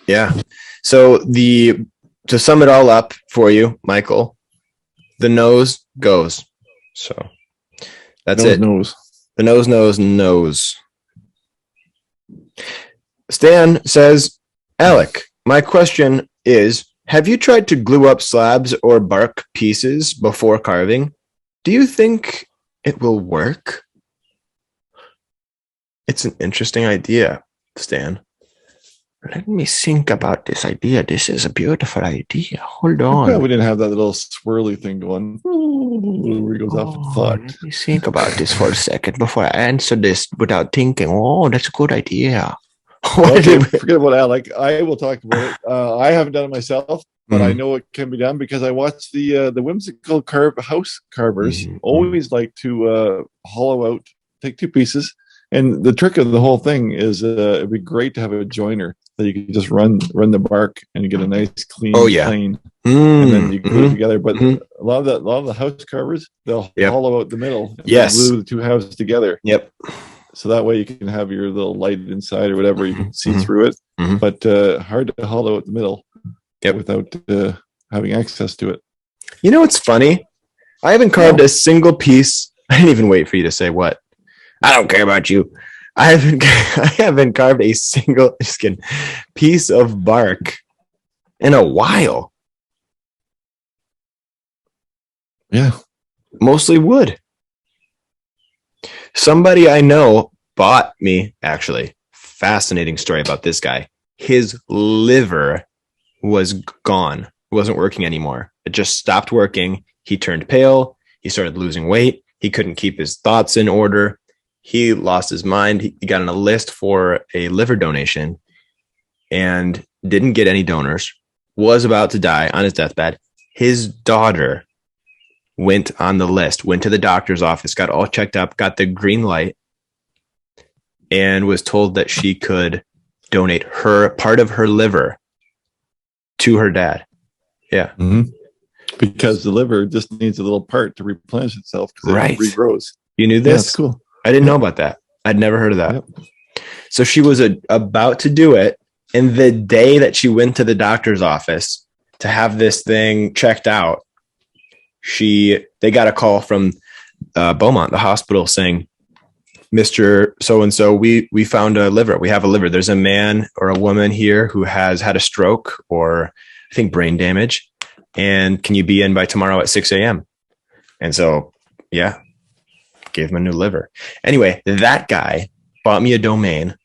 yeah. So to sum it all up for you, Michael, the nose goes. So that's it. Nose. The nose. Stan says, Alec, my question is, have you tried to glue up slabs or bark pieces before carving? Do you think it will work? It's an interesting idea, Stan. Let me think about this idea. This is a beautiful idea. Hold on. Yeah, we didn't have that little swirly thing going where it goes off in thought. Let me think about this for a second before I answer this without thinking. Oh, that's a good idea. Okay, forget about Alec. I will talk about it. I haven't done it myself, but I know it can be done because I watched the whimsical house carvers always like to hollow out, take 2 pieces. And the trick of the whole thing is it'd be great to have a joiner that you can just run the bark and you get a nice clean plane, and then you glue it together. But a lot of the house carvers, they'll hollow out the middle and glue the 2 halves together. Yep. So that way you can have your little light inside or whatever, you can see through it. But hard to hollow out the middle without having access to it. You know what's funny? I haven't carved a single piece. I didn't even wait for you to say what. I don't care about you. I haven't carved a single piece of bark in a while. Yeah. Mostly wood. Somebody I know bought me, actually, fascinating story about this guy. his liver was gone. It wasn't working anymore. It just stopped working. He turned pale. He started losing weight. He couldn't keep his thoughts in order. He lost his mind. He got on a list for a liver donation and didn't get any donors, was about to die on his deathbed. His daughter went on the list, went to the doctor's office, got all checked up, got the green light, and was told that she could donate her part of her liver to her dad. Yeah. Mm-hmm. Because the liver just needs a little part to replenish itself because Right. it regrows. You knew Yeah, this? that's cool. I didn't know about that. I'd never heard of that. Yep. So she was about to do it. And the day that she went to the doctor's office to have this thing checked out, they got a call from Beaumont, the hospital, saying, Mr. So-and-so, we found a liver. We have a liver. There's a man or a woman here who has had a stroke or I think brain damage. And can you be in by tomorrow at 6 a.m.? And so, yeah, gave him a new liver. Anyway, that guy bought me a domain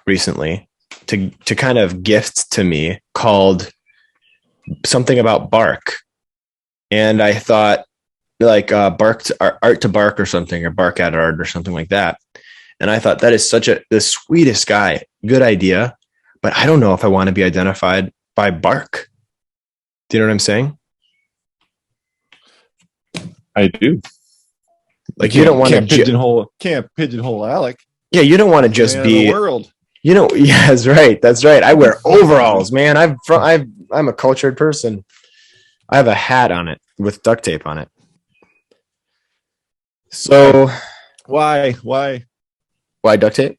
recently to kind of gift to me called something about bark. And I thought like art to bark or something, or bark at art or something like that. And I thought that is the sweetest guy. Good idea. But I don't know if I want to be identified by bark. Do you know what I'm saying? I do. Like you don't want to can't pigeonhole Alec. Yeah, you don't want to just be the world. You know, yeah, that's right. That's right. I wear overalls, man. I'm a cultured person. I have a hat on it with duct tape on it. So why duct tape?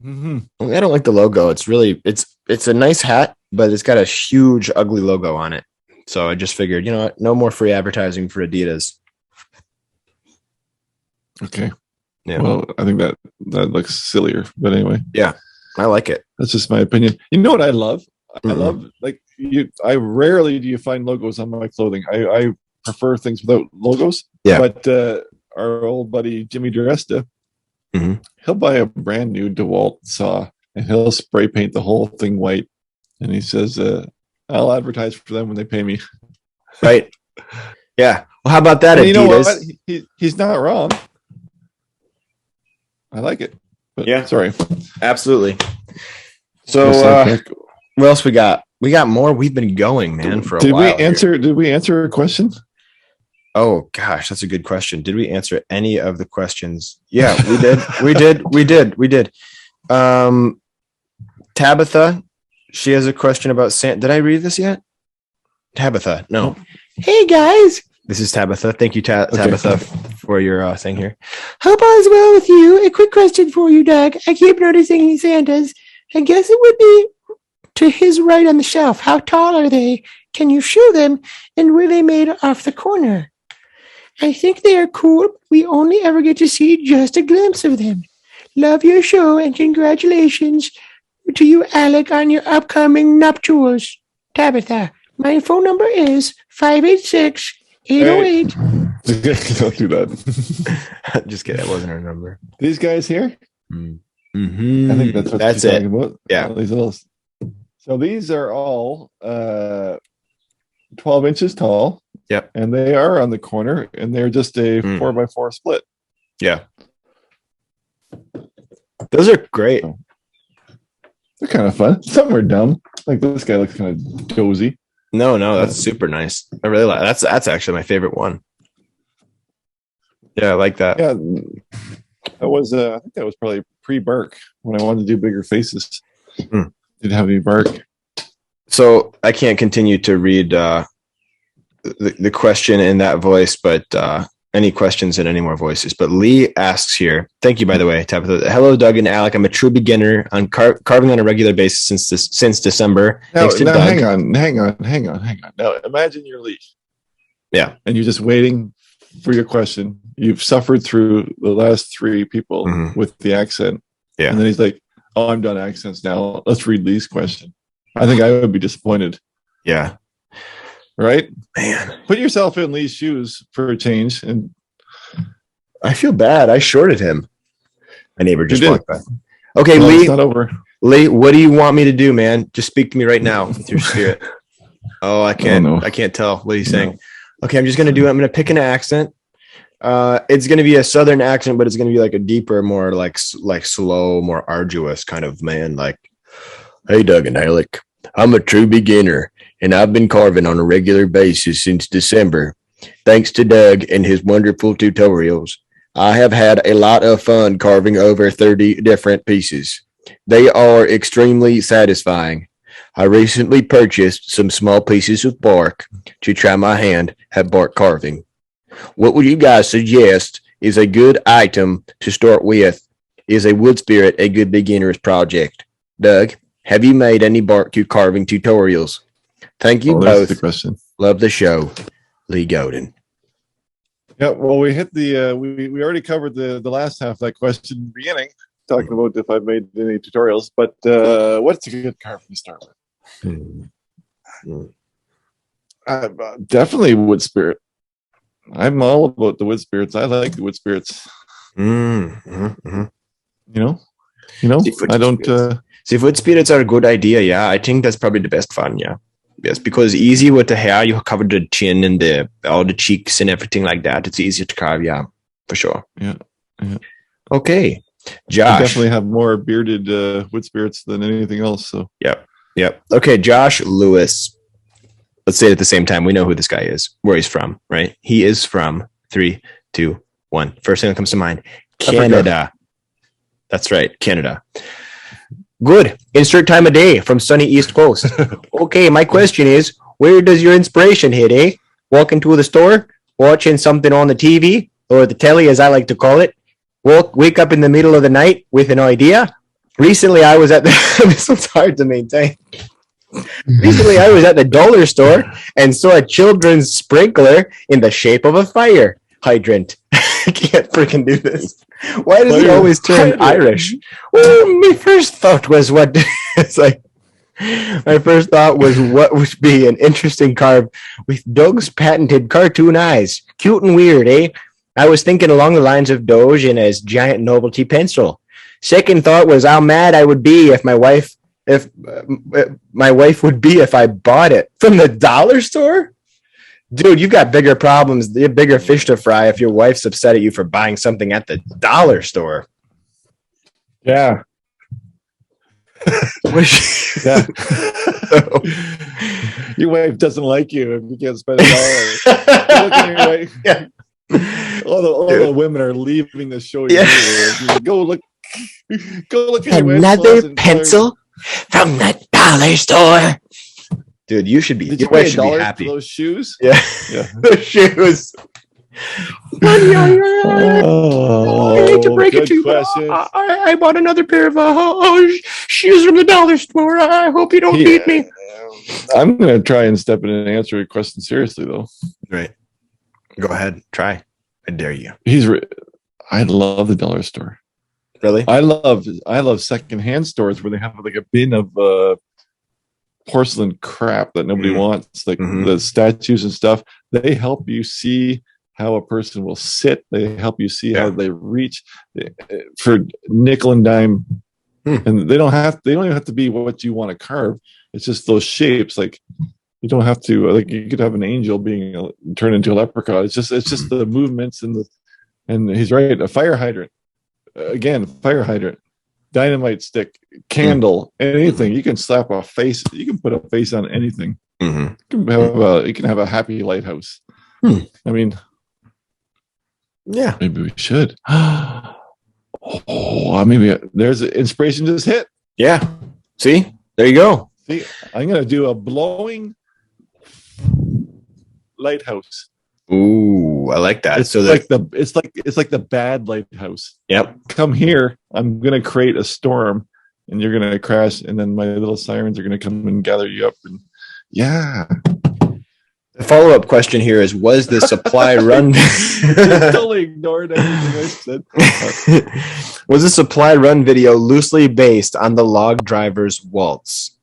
Mm-hmm. I don't like the logo. It's a nice hat, but it's got a huge, ugly logo on it. So I just figured, you know what? No more free advertising for Adidas. Okay. Yeah. Well, I think that looks sillier, but anyway. Yeah, I like it. That's just my opinion. You know what I love? Mm-hmm. I love I rarely do you find logos on my clothing. I prefer things without logos. Yeah. But our old buddy Jimmy DiResta, mm-hmm. he'll buy a brand new DeWalt saw and he'll spray paint the whole thing white. And he says, I'll advertise for them when they pay me. Right. Yeah. Well, how about that, and Adidas? you know what? He's not wrong. I like it. But yeah. Sorry. Absolutely. So what else we got? We got more. We've been going, man, for a while. Did we answer a question? Oh gosh, that's a good question. Did we answer any of the questions? Yeah, we did. we did. Tabitha, she has a question about Santa. Did I read this yet? Tabitha, no. Hey guys, this is Tabitha. Thank you, Tabitha, for your thing here. Hope all is well with you. A quick question for you, Doug. I keep noticing Santas. I guess it would be to his right on the shelf. How tall are they? Can you show them? And were they made off the corner? I think they are cool. We only ever get to see just a glimpse of them. Love your show and congratulations to you, Alec, on your upcoming nuptials. Tabitha, my phone number is 586-808. Don't do that. Just kidding. That wasn't her number. These guys here? Mm-hmm. I think that's what that's she's it. talking about. Yeah. So these are all 12 inches tall. Yep. And they are on the corner, and they're just a 4x4 split. Yeah. Those are great. They're kind of fun. Some are dumb. Like this guy looks kind of dozy. No, that's super nice. I really like that's actually my favorite one. Yeah, I like that. Yeah. That was I think that was probably pre-bark when I wanted to do bigger faces. Didn't have any bark. So I can't continue to read the question in that voice, but any questions in any more voices. But Lee asks here, thank you, by the way, Tabitha. Hello, Doug and Alec. I'm a true beginner on carving on a regular basis since December. Now, Doug. hang on. Now, imagine you're Lee. Yeah. And you're just waiting for your question. You've suffered through the last three people with the accent. Yeah. And then he's like, oh, I'm done accents now. Let's read Lee's question. I think I would be disappointed. Yeah. Right? Man. Put yourself in Lee's shoes for a change. And I feel bad. I shorted him. My neighbor just walked by. Okay, no, Lee. It's not over. Lee, what do you want me to do, man? Just speak to me right now with your spirit. Oh, I can't. no. I can't tell what he's saying. Okay, I'm just gonna do it. I'm gonna pick an accent. It's gonna be a southern accent, but it's gonna be like a deeper, more like slow, more arduous kind of man. Like, hey, Doug and Alec, I'm a true beginner, and I've been carving on a regular basis since December. Thanks to Doug and his wonderful tutorials, I have had a lot of fun carving over 30 different pieces. They are extremely satisfying. I recently purchased some small pieces of bark to try my hand at bark carving. What would you guys suggest is a good item to start with? Is a wood spirit a good beginner's project? Doug, have you made any bark carving tutorials? Thank you both. That's the question. Love the show. Lee Godin. Yeah, well, we hit the we already covered the last half of that question in the beginning, talking about if I've made any tutorials. But what's a good carve to start with? Definitely wood spirit. I'm all about the wood spirits. I like the wood spirits. You know. I don't. See, wood spirits are a good idea. Yeah, I think that's probably the best fun. Yeah. Yes, because easy with the hair, you cover the chin and all the cheeks and everything like that. It's easier to carve, yeah, for sure. Yeah. Okay, Josh. I definitely have more bearded wood spirits than anything else. So. Yep. Okay, Josh Lewis. Let's say it at the same time. We know who this guy is, where he's from, right? He is from 3, 2, 1. First thing that comes to mind, Canada. That's right, Canada. Good. Insert time of day from sunny East Coast. Okay, my question is, where does your inspiration hit, eh? Walking to the store, watching something on the TV, or the telly as I like to call it, wake up in the middle of the night with an idea. Recently, I was at this one's hard to maintain. Recently, I was at the dollar store and saw a children's sprinkler in the shape of a fire hydrant. I can't freaking do this. Why does it always turn Irish? Well, my first thought was what would be an interesting carve with Doug's patented cartoon eyes. Cute and weird, eh? I was thinking along the lines of Doge and his giant novelty pencil. Second thought was how mad I would be if my wife would be if I bought it from the dollar store. Dude, you got bigger problems, bigger fish to fry if your wife's upset at you for buying something at the dollar store. Yeah. Yeah. Your wife doesn't like you if you can't spend $1. Yeah. All the women are leaving the show. Yeah. Go look at another pencil from the dollar store. Dude, your wife should be happy. For those shoes? Yeah. The shoes. I hate to break it to you, but I bought another pair of shoes from the dollar store. I hope you don't beat me. I'm going to try and step in and answer your question seriously, though. Right. Go ahead. Try. I dare you. I love the dollar store. Really? I love secondhand stores where they have like a bin of porcelain crap that nobody wants, like the statues and stuff. They help you see how a person will sit. They help you see how they reach for nickel and dime. And they don't even have to be what you want to carve. It's just those shapes. Like you don't have to, like you could have an angel being turned into a leprechaun. It's just the movements and he's right. A fire hydrant. Again, fire hydrant, dynamite stick, candle, anything. You can slap a face. You can put a face on anything. You can have a happy lighthouse. I mean, yeah, maybe we should. Maybe there's inspiration just hit. Yeah. See, there you go. See, I'm gonna do a blowing lighthouse. Ooh, I like that. It's like the bad lighthouse. Yep. Come here. I'm gonna create a storm, and you're gonna crash, and then my little sirens are gonna come and gather you up. And the follow-up question here is: was the supply run? Totally ignored everything I said. Was the supply run video loosely based on the log driver's waltz?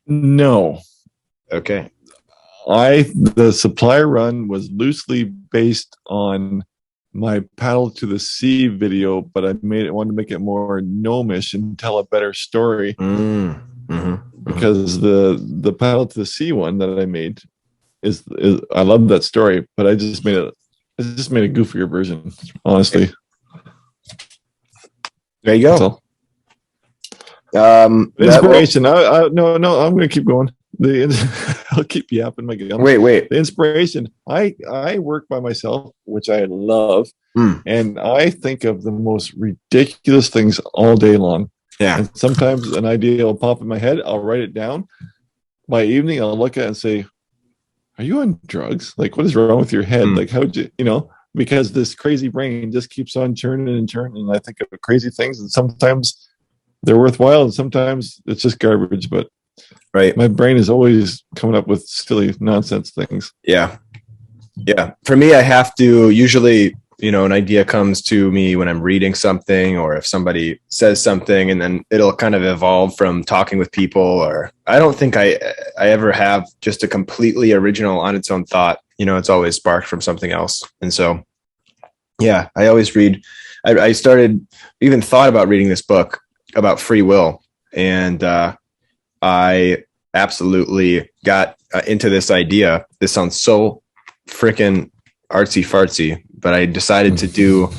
No. Okay. The supply run was loosely based on my paddle to the sea video, but I wanted to make it more gnomish and tell a better story. Because the paddle to the sea one that I made is I love that story, but I just made a goofier version, honestly. There you go. Inspiration. I'm going to keep going. I'll keep yapping my gum. Wait. The inspiration. I work by myself, which I love, and I think of the most ridiculous things all day long. Yeah. And sometimes an idea will pop in my head. I'll write it down. By evening, I'll look at it and say, "Are you on drugs? Like, what is wrong with your head? Like, how'd you, because this crazy brain just keeps on churning and churning. And I think of crazy things, and sometimes they're worthwhile, and sometimes it's just garbage. But my brain is always coming up with silly nonsense things. Yeah. For me, I have to usually, an idea comes to me when I'm reading something, or if somebody says something, and then it'll kind of evolve from talking with people. Or I don't think I ever have just a completely original on its own thought. It's always sparked from something else. And so, yeah, I always read. I even thought about reading this book about free will, and I absolutely got into this idea. This sounds so freaking artsy fartsy, but I decided to do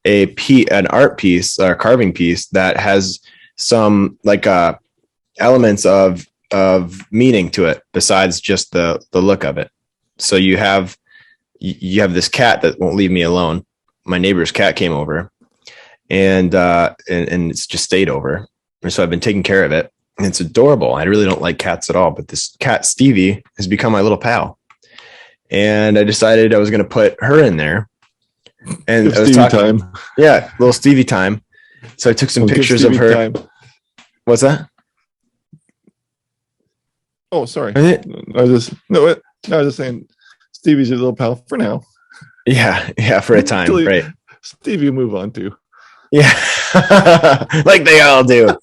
an art piece or carving piece that has some elements of meaning to it besides just the look of it. So you have this cat that won't leave me alone. My neighbor's cat came over, and it's just stayed over. And so I've been taking care of it. And it's adorable. I really don't like cats at all, but this cat, Stevie, has become my little pal. And I decided I was going to put her in there. And I was talking, little Stevie time. So I took some pictures of her. Time. What's that? Oh, sorry. I was just saying, Stevie's your little pal for now. Yeah, for a time, right? Stevie, move on to. Yeah, like they all do.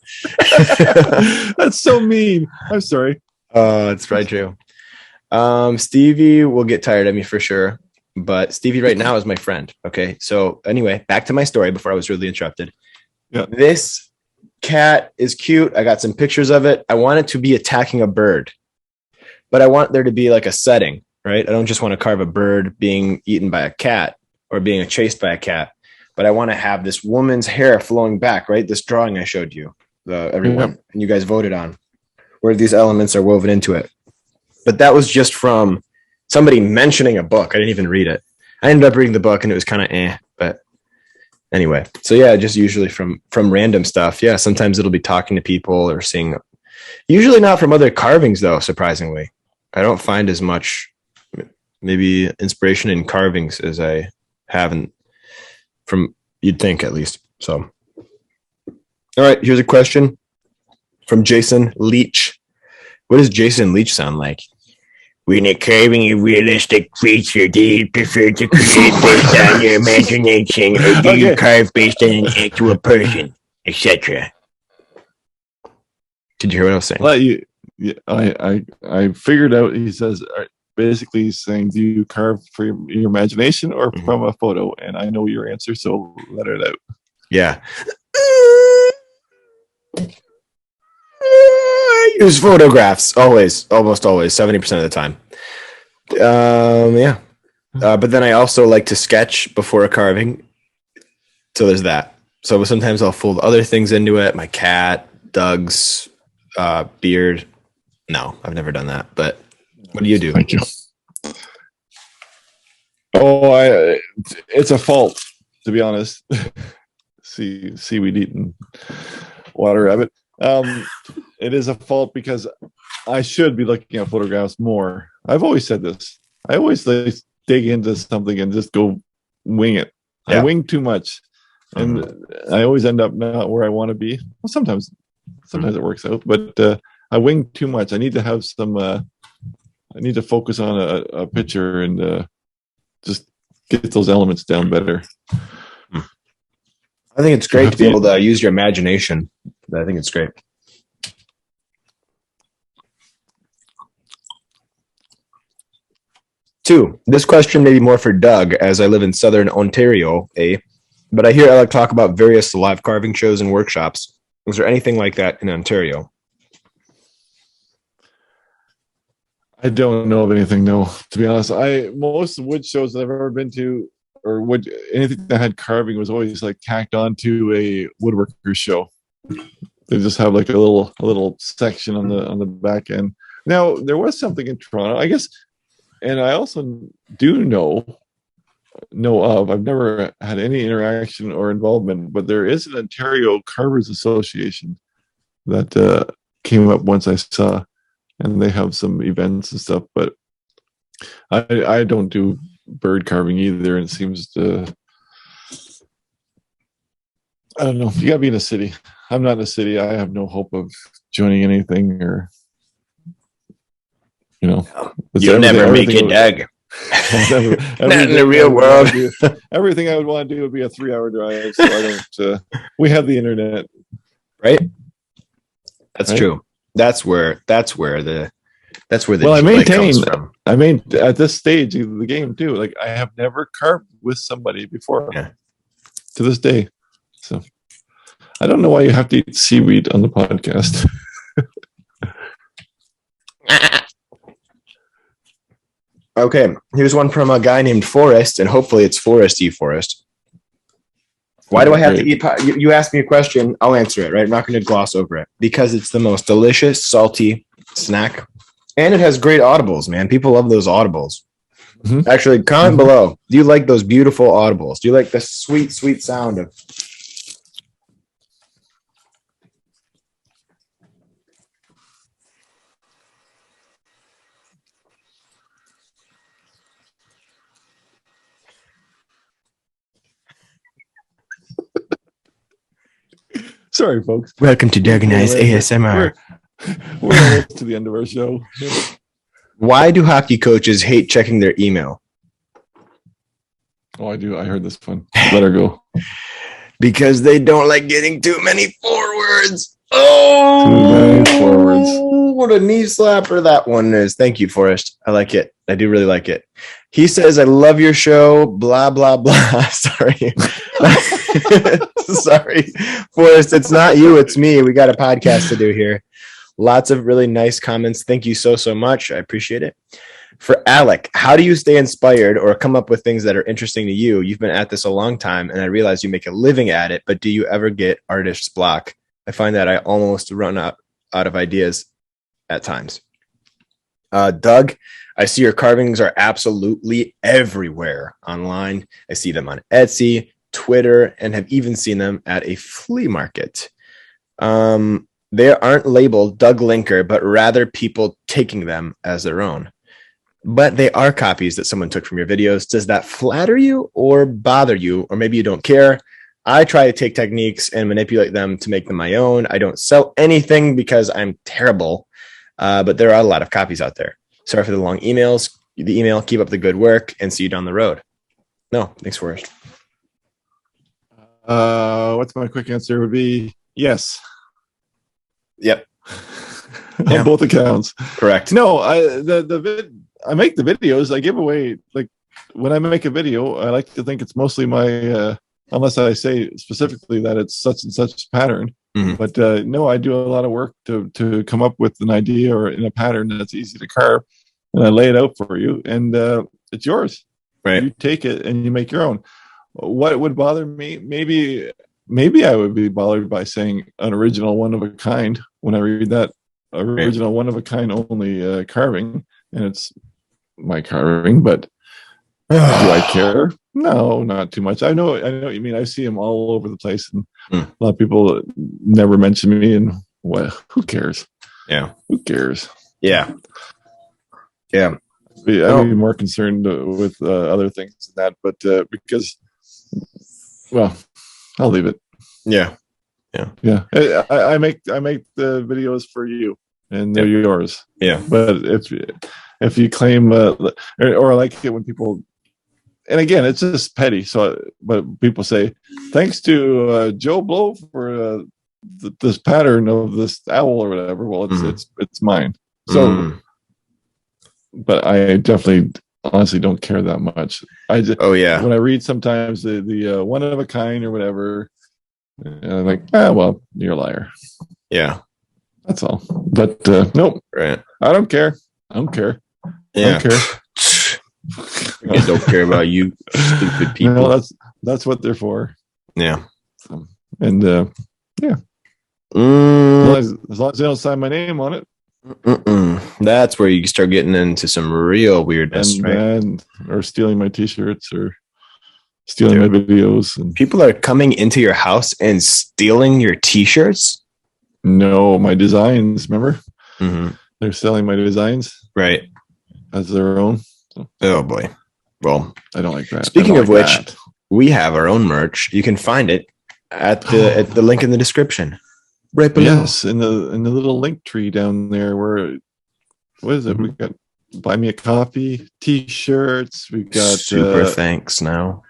That's so mean. I'm sorry. It's probably true. Stevie will get tired of me for sure, but Stevie right now is my friend. Okay, so anyway, back to my story before I was really interrupted. Yeah. This cat is cute. I got some pictures of it. I want it to be attacking a bird, but I want there to be like a setting, right? I don't just want to carve a bird being eaten by a cat or being chased by a cat. But I want to have this woman's hair flowing back, right? This drawing I showed you, everyone, and you guys voted on, where these elements are woven into it. But that was just from somebody mentioning a book. I didn't even read it. I ended up reading the book, and it was kind of but anyway. So yeah, just usually from random stuff. Yeah, sometimes it'll be talking to people or seeing. Usually not from other carvings, though, surprisingly. I don't find as much maybe inspiration in carvings as I have from you'd think, at least. So, all right, here's a question from Jason Leach. What does Jason Leach sound like? When you're carving a realistic creature, do you prefer to create based on your imagination, or do you carve based on an actual person, etc.? Did you hear what I was saying? Well, I figured out. He says. Basically, he's saying, do you carve for your imagination or from a photo? And I know your answer, so let it out. Yeah. I use photographs almost always, 70% of the time. But then I also like to sketch before a carving. So there's that. So sometimes I'll fold other things into it. My cat, Doug's beard. No, I've never done that, but what do you do? Thank you. It's a fault, to be honest. Seaweed eating water rabbit. It is a fault because I should be looking at photographs more. I've always said this. I always dig into something and just go wing it. Yeah. I wing too much, and I always end up not where I want to be. Well, sometimes it works out, but I wing too much. I need to have some. I need to focus on a picture and just get those elements down better. I think it's great to be able to use your imagination. I think it's great. 2. This question may be more for Doug, as I live in southern Ontario, but I hear Alec talk about various live carving shows and workshops. Is there anything like that in Ontario? I don't know of anything, no. To be honest, most wood shows that I've ever been to, or anything that had carving, was always like tacked onto a woodworker show. They just have like a little section on the back end. Now there was something in Toronto, I guess, and I also do know of. I've never had any interaction or involvement, but there is an Ontario Carvers Association that came up once I saw, and they have some events and stuff. But I don't do bird carving either, and it seems to. I don't know. You gotta be in a city. I'm not in a city. I have no hope of joining anything, or you'll never make it, Doug. Not in the real world. Everything I would want to do would be a 3-hour drive. So I don't. We have the internet, right? That's right? True. That's where the well, I mean, at this stage of the game too. Like, I have never carved with somebody before. Yeah. To this day. So I don't know why you have to eat seaweed on the podcast. Okay, here's one from a guy named Forrest, and hopefully it's Foresty Forest. Why do I have to eat? You asked me a question, I'll answer it, right? I'm not going to gloss over it. Because it's the most delicious, salty snack, and it has great audibles, man. People love those audibles. Mm-hmm. Actually, comment below. Do you like those beautiful audibles? Do you like the sweet, sweet sound of... Sorry, folks. Welcome to Doug and I's ASMR. We're almost to the end of our show. Why do hockey coaches hate checking their email? Oh, I do. I heard this one. Let her go. Because they don't like getting too many forwards. Oh, too many forwards. What a knee slapper that one is. Thank you, Forrest. I like it. I do really like it. He says, I love your show. Blah, blah, blah. Sorry. Sorry, Forrest. It's not you. It's me. We got a podcast to do here. Lots of really nice comments. Thank you so much. I appreciate it. For Alec, how do you stay inspired or come up with things that are interesting to you? You've been at this a long time, and I realize you make a living at it, but do you ever get artist's block? I find that I almost run out of ideas at times. Doug, I see your carvings are absolutely everywhere online. I see them on Etsy, Twitter, and have even seen them at a flea market. They aren't labeled Doug Linker, but rather people taking them as their own. But they are copies that someone took from your videos. Does that flatter you or bother you? Or maybe you don't care. I try to take techniques and manipulate them to make them my own. I don't sell anything because I'm terrible. But there are a lot of copies out there. Sorry for the long emails. The email, keep up the good work, and see you down the road. No, thanks, Forrest. What's my quick answer would be yes. Yep. On both accounts. Correct. No, I make the videos. I give away, like, when I make a video, I like to think it's mostly my unless I say specifically that it's such and such pattern. Mm-hmm. But no, I do a lot of work to come up with an idea or in a pattern that's easy to carve, and I lay it out for you, and it's yours. Right. You take it and you make your own. What would bother me? Maybe I would be bothered by saying an original one of a kind when I read that original one of a kind only carving, and it's my carving. But do I care? No, not too much. I know what you mean. I see them all over the place, and a lot of people never mention me. And who cares? Yeah, who cares? Yeah. I'd be more concerned with other things than that. But because, well, I'll leave it. Yeah. I make the videos for you, and they're yours. Yeah. But if you claim or I like it when people. And again, it's just petty. So, but people say, thanks to Joe Blow for this pattern of this owl or whatever. Well, it's mine. So, but I definitely honestly don't care that much. I just when I read sometimes the one of a kind or whatever, I'm like, well, you're a liar. Yeah, that's all. But nope, right. I don't care. I don't care. Yeah. I don't care. I don't care about you, stupid people. No, that's what they're for. Yeah. So, and yeah. As long as they don't sign my name on it. That's where you start getting into some real weirdness, or stealing my t-shirts or stealing my videos. And people are coming into your house and stealing your t-shirts. No, my designs. Remember, they're selling my designs, right, as their own. So, oh boy. Well, I don't like that. Speaking of which, we have our own merch. You can find it at the link in the description. Right below. Yes, in the little link tree down there where what is it? We got buy me a coffee, t-shirts, we got super thanks now.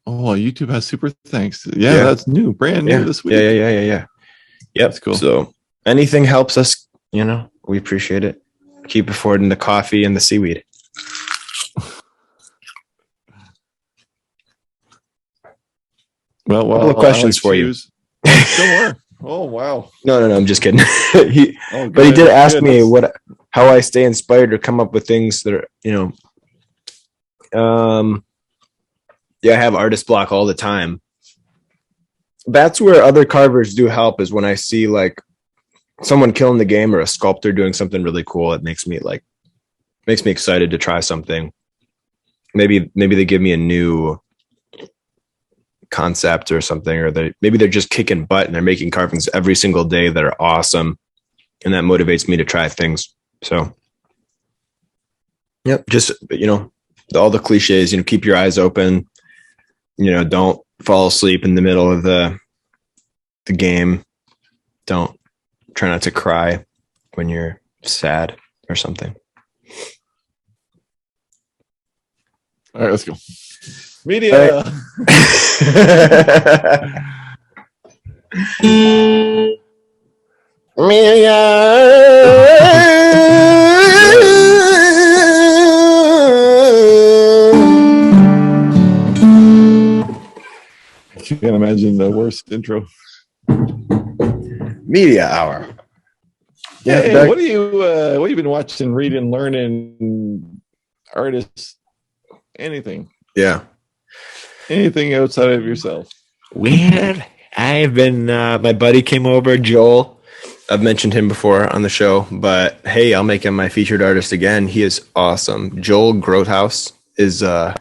Oh, YouTube has super thanks. Yeah, that's new, brand new this week. Yeah. Yep, that's cool. So anything helps us, we appreciate it. Keep affording the coffee and the seaweed. Well, a couple of questions for you. Still more. Oh wow! No, I'm just kidding. But he did ask me how I stay inspired or come up with things that are, I have artist block all the time. That's where other carvers do help, is when I see like someone killing the game or a sculptor doing something really cool. It makes me excited to try something. Maybe they give me a new concept or something, or maybe they're just kicking butt and they're making carvings every single day that are awesome, and that motivates me to try things. So just all the cliches, keep your eyes open, don't fall asleep in the middle of the game, don't try not to cry when you're sad or something. All right, let's go. Media. Right. I can't imagine the worst intro. Media hour. Yeah. What have you been watching, reading, learning, artists, anything? Yeah. Anything outside of yourself? Weird. I've been, my buddy came over, Joel. I've mentioned him before on the show, but hey, I'll make him my featured artist again. He is awesome. Joel Grothaus is like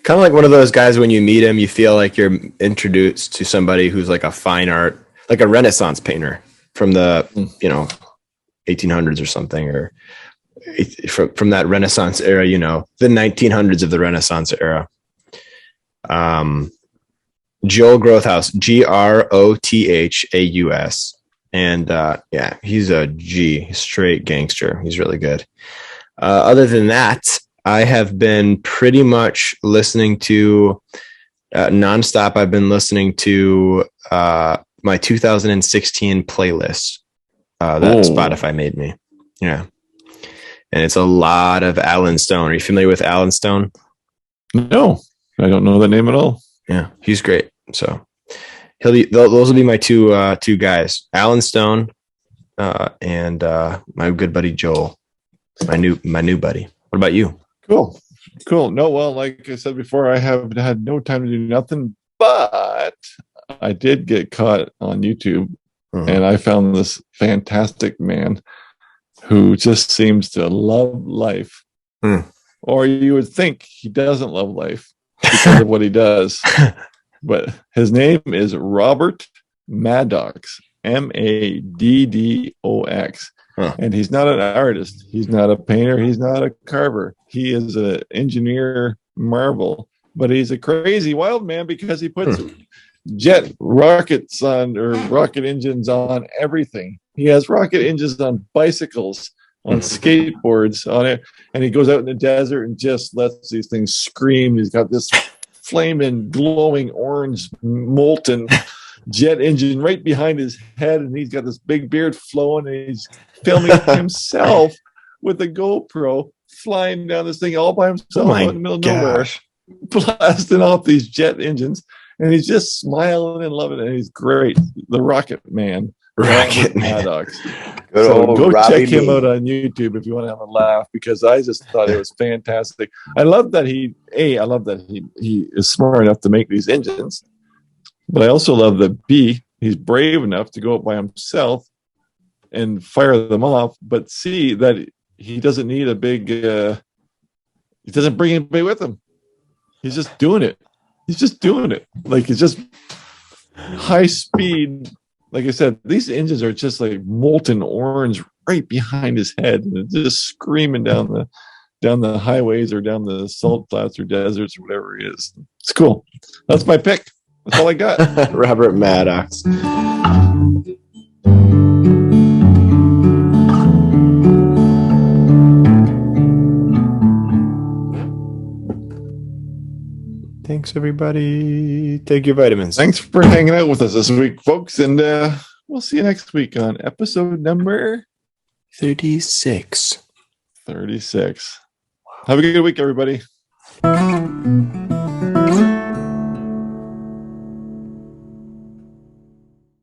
kind of like one of those guys, when you meet him, you feel like you're introduced to somebody who's like a fine art, like a Renaissance painter from the, 1800s or something, or from that Renaissance era, the 1900s of the Renaissance era. Joel Grothaus, Grothaus, and he's a G, straight gangster. He's really good. Other than that, I have been pretty much listening to nonstop. I've been listening to my 2016 playlist that Spotify made me. Yeah. And it's a lot of Alan Stone. Are you familiar with Alan Stone? No, I don't know the name at all. Yeah, he's great. So those will be my two guys, Alan Stone and my good buddy Joel, my new buddy. What about you? Cool. No, well, like I said before, I have had no time to do nothing, but I did get caught on YouTube, and I found this fantastic man who just seems to love life. Or you would think he doesn't love life because of what he does. But his name is Robert Maddox, Maddox. And he's not an artist. He's not a painter. He's not a carver. He is an engineer marvel. But he's a crazy wild man because he puts jet rockets on, or rocket engines on everything. He has rocket engines on bicycles, on skateboards, on it, and he goes out in the desert and just lets these things scream. He's got this flaming, glowing orange, molten jet engine right behind his head, and he's got this big beard flowing, and he's filming himself with a GoPro flying down this thing all by himself Oh my out in the middle of nowhere, gosh. blasting off these jet engines, and he's just smiling and loving it. And he's great, the Rocket Man, Rocket Robert Man. Maddox. Good So old go Robbie check him B. out on YouTube if you want to have a laugh, because I just thought it was fantastic. I love that he is smart enough to make these engines, but I also love that B, he's brave enough to go out by himself and fire them off, but C, that he doesn't need a big he doesn't bring anybody with him. He's just doing it. Like it's just high speed. Like I said, these engines are just like molten orange right behind his head, and it's just screaming down the highways or down the salt flats or deserts or whatever it is. It's cool. That's my pick. That's all I got. Robert Maddox. Thanks, everybody. Take your vitamins. Thanks for hanging out with us this week, folks, and we'll see you next week on episode number 36. 36. Have a good week, everybody.